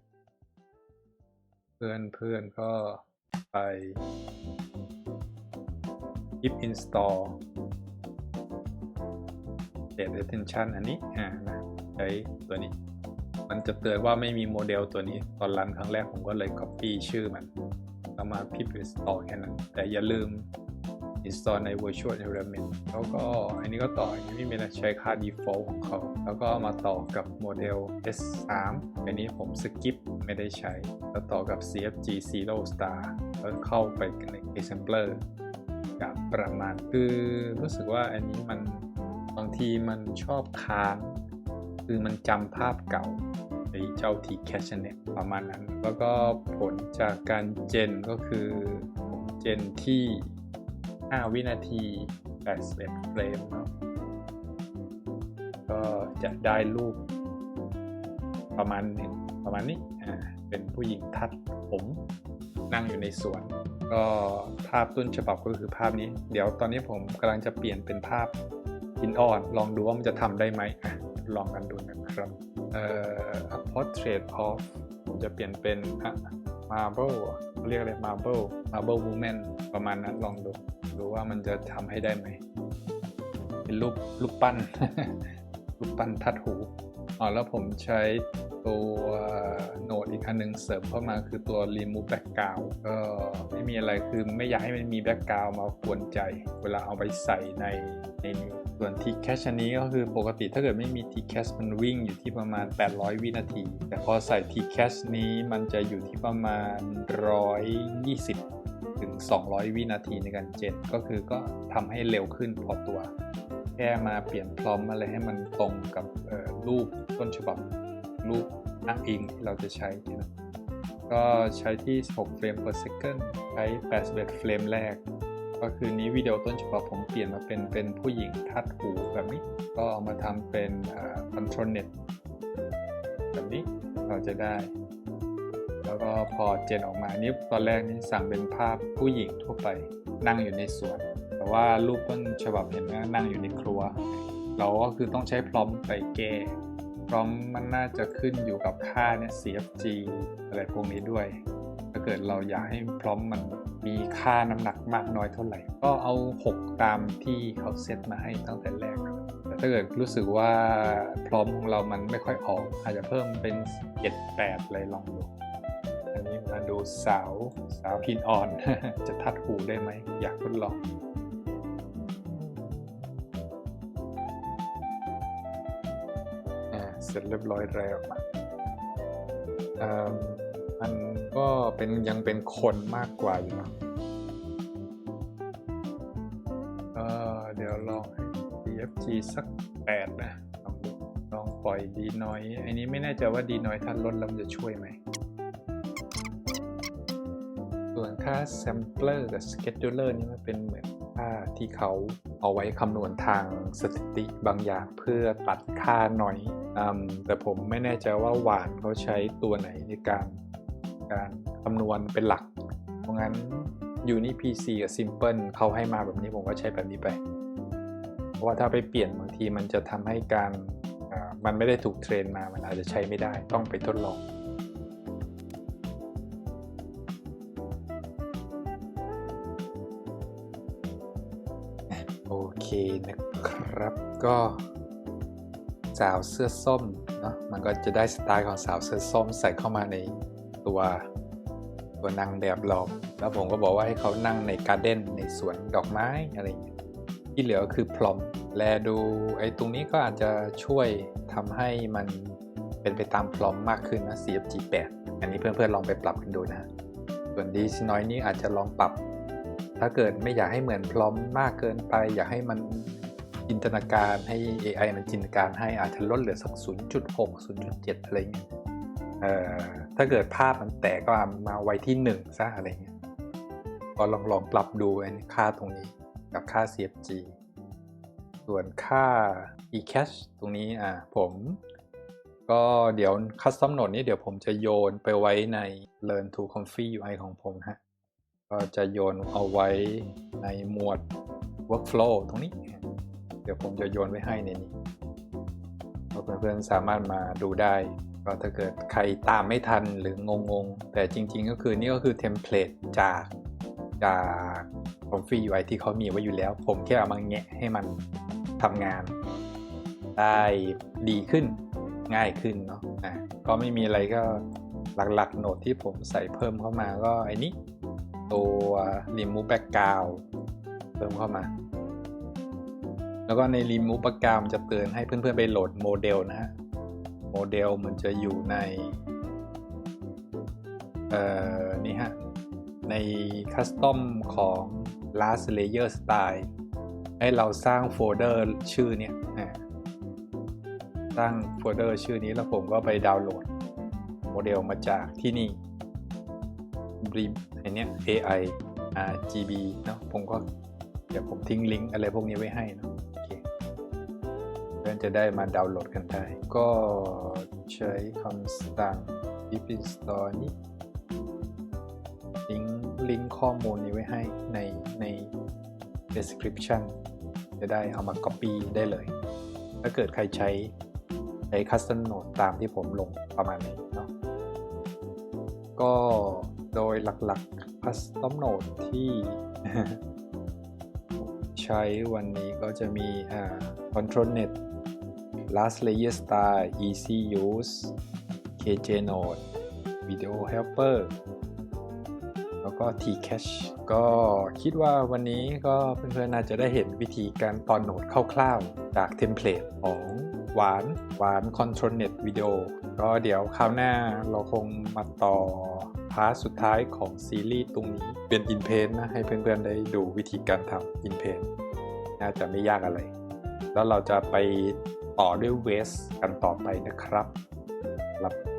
เพื่อนก็ไป pip install state attention อันนี้นะใช้ตัวนี้มันจะเตือนว่าไม่มีโมเดลตัวนี้ตอนรันครั้งแรกผมก็เลย copy ชื่อมันแล้วมา pip install แค่นั้นแต่อย่าลืม install ใน virtual environment แล้วก็อันนี้ก็ต่ออันนี้ไม่มีอะไรใช้ค่า default ของเขาแล้วก็มาต่อกับโมเดล S3 อันนี้ผม skip ไม่ได้ใช้แล้วต่อกับ CFG Zero Star แล้วเข้าไปใน assembler กับประมาณคือรู้สึกว่าอันนี้มันบางทีมันชอบค้างคือมันจำภาพเก่าไอ้เจ้า Tcache เนี่ยประมาณนั้นแล้วก็ผลจากการเจนก็คือผมเจนที่5 วินาที81 เฟรมเนาะก็จะได้รูปประมาณนี้เป็นผู้หญิงทัดผมนั่งอยู่ในสวนก็ภาพต้นฉบับก็คือภาพนี้เดี๋ยวตอนนี้ผมกำลังจะเปลี่ยนเป็นภาพหินอ่อนลองดูว่ามันจะทำได้ไหมลองกันดูนะครับA portrait of ผมจะเปลี่ยนเป็นmarble เรียกอะไร marble woman ประมาณนั้นลองดูว่ามันจะทำให้ได้ไหมเป็นรูปปั้น รูปปั้นทัดหูแล้วผมใช้ตัวโหนดอีกอันนึงเสริมเข้ามาคือตัว remove background ก็ไม่มีอะไรคือไม่อยากให้มันมี background มากวนใจเวลาเอาไปใส่ในนี้ส่วน Tcache อันนี้ก็คือปกติถ้าเกิดไม่มี Tcache มันวิ่งอยู่ที่ประมาณ800 วินาทีแต่พอใส่ Tcache นี้มันจะอยู่ที่ประมาณ120 ถึง 200 วินาทีในการเจนก็คือก็ทำให้เร็วขึ้นพอตัวแค่มาเปลี่ยนพร้อมอะไรให้มันตรงกับรูปต้นฉบับรูปอ้างอิงที่เราจะใช้นะก็ใช้ที่6 เฟรม per second ใช้81 เฟรมแรกก็คือนี้วิดีโอต้นฉบับผมเปลี่ยนมาเป็นผู้หญิงทัดหูแบบนี้ก็เอามาทำเป็นcontrol net แบบนี้เราจะได้แล้วก็พอเจนออกมานี้ตอนแรกนี่สั่งเป็นภาพผู้หญิงทั่วไปนั่งอยู่ในสวนแต่ว่ารูปต้นฉบับเห็นไหมนั่งอยู่ในครัวเราก็คือต้องใช้พร้อมไปแก้พร้อมมันน่าจะขึ้นอยู่กับค่าเนี่ย CFG อะไรพวกนี้ด้วยถ้าเกิดเราอยากให้พร้อมมันมีค่าน้ำหนักมากน้อยเท่าไหร่ก็เอา6ตามที่เขาเซตมาให้ตั้งแต่แรกแต่ถ้าเกิดรู้สึกว่าพร้อมของเรามันไม่ค่อยออกอาจจะเพิ่มเป็น7-8เลยลองดูอันนี้มาดูสาวพินอ่อน จะทัดหูได้ไหมอยากทดลองเสร็จเรียบร้อยแล้วมันก็ยังเป็นคนมากกว่าอยู่นะเดี๋ยวลองให้ CFG สัก 8นะลองปล่อยดีน้อยอันนี้ไม่แน่ใจว่าดีน้อยถ้าลดแล้วมันจะช่วยไหมส่วนค่า sampler กับ scheduler นี่มันเป็นเหมือนค่าที่เขาเอาไว้คำนวณทางสถิติบางอย่างเพื่อตัดค่าน้อยแต่ผมไม่แน่ใจว่าหวานเขาใช้ตัวไหนในการคำนวณเป็นหลักเพราะงั้น UniPC กับ Simple เขาให้มาแบบนี้ผมก็ใช้แบบนี้ไปเพราะว่าถ้าไปเปลี่ยนบางทีมันจะทำให้การมันไม่ได้ถูกเทรนมามันอาจจะใช้ไม่ได้ต้องไปทดลองโอเคนะครับก็สาวเสื้อส้มเนาะมันก็จะได้สไตล์ของสาวเสื้อส้มใส่เข้ามาในตัวนางแบบหลอกแล้วผมก็บอกว่าให้เขานั่งในการ์เด้นในสวนดอกไม้อะไรอย่างเงี้ยที่เหลือคือพรอมแลดูไอ้ตรงนี้ก็อาจจะช่วยทำให้มันเป็นไปตามพรอมมากขึ้นนะ CFG 8อันนี้เพื่อนๆลองไปปรับกันดูนะส่วนดีน้อยนี้อาจจะลองปรับถ้าเกิดไม่อยากให้เหมือนพรอมมากเกินไปอยากให้มันจินตนาการให้ AI มันจินตนาการให้อาจจะลดเหลือสัก 0.6 0.7 อะไรเงี้ยถ้าเกิดภาพมันแตกก็มาไว้ที่1ซะอะไรเงี้ยก็ลองปรับดูค่าตรงนี้กับค่า CFG ส่วนค่า eCache ตรงนี้ผมก็เดี๋ยว Custom Node นี้เดี๋ยวผมจะโยนไปไว้ใน Learn to Config UI ของผมฮะก็จะโยนเอาไว้ในหมวด Workflow ตรงนี้เดี๋ยวผมจะโยนไว้ให้ในนี้เพื่อนๆสามารถมาดูได้ก็ถ้าเกิดใครตามไม่ทันหรืองงๆแต่จริงๆก็คือนี่ก็คือเทมเพลตจากConfig UI ที่เขามีไว้อยู่แล้วผมแค่เอามาแงะให้มันทำงานได้ดีขึ้นง่ายขึ้นเนาะก็ไม่มีอะไรก็หลักๆโหนดที่ผมใส่เพิ่มเข้ามาก็ไอ้นี้ตัว Remove Background เพิ่มเข้ามาแล้วก็ใน Remove Background จะเตือนให้เพื่อนๆไปโหลดโมเดลนะฮะโมเดลมันจะอยู่ในนี่ฮะใน Custom ของ Last Layer Style ให้เราสร้างโฟลเดอร์ชื่อเนี่ยสร้างโฟลเดอร์ชื่อนี้แล้วผมก็ไปดาวน์โหลดโมเดลมาจากที่นี่ไอเนี้ย AI RGB เนาะผมก็เดี๋ยวผมทิ้งลิงก์อะไรพวกนี้ไว้ให้เนาะโอเคเพื่อนจะได้มาดาวน์โหลดกันได้ก็ใช้คำสั่ง pip install นี้ลิงก์ข้อมูลนี้ไว้ให้ใน description จะได้เอามา copy ได้เลยถ้าเกิดใครใช้ custom node ตามที่ผมลงประมาณนี้เนาะก็โดยหลักๆ custom node ที่ ใช้วันนี้ก็จะมีControlNet Last Layer Style Easy Use KJ Node Video Helper แล้วก็ Tcache ก็คิดว่าวันนี้ก็เพื่อนๆน่าจะได้เห็นวิธีการตอนโหนดคร่าวๆจากเทมเพลตของหวาน ControlNet Video ก็เดี๋ยวคราวหน้าเราคงมาต่อพาร์ทสุดท้ายของซีรีส์ตรงนี้เป็น InPaint นะให้เพื่อนๆได้ดูวิธีการทำ InPaint น่าจะไม่ยากอะไรแล้วเราจะไปต่อด้วย Waste กันต่อไปนะครับ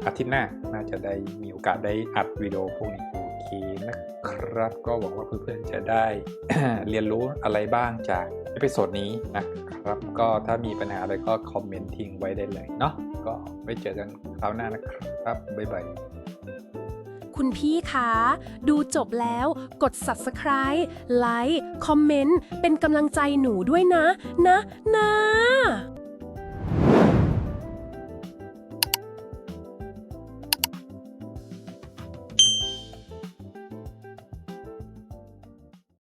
อาทิตย์หน้าน่าจะได้มีโอกาสได้อัดวิดีโอพวกนี้โอเคนะครับก็หวังว่าเพื่อนๆจะได้ เรียนรู้อะไรบ้างจากเอพิโซดนี้นะครับก็ถ้ามีปัญหาอะไรก็คอมเมนต์ทิ้งไว้ได้เลยเนาะก็ไว้เจอกันคราวหน้านะครับบ๊ายบายคุณพี่คะ ดูจบแล้วกด Subscribe ไลค์ คอมเมนต์ เป็นกำลังใจหนูด้วยนะ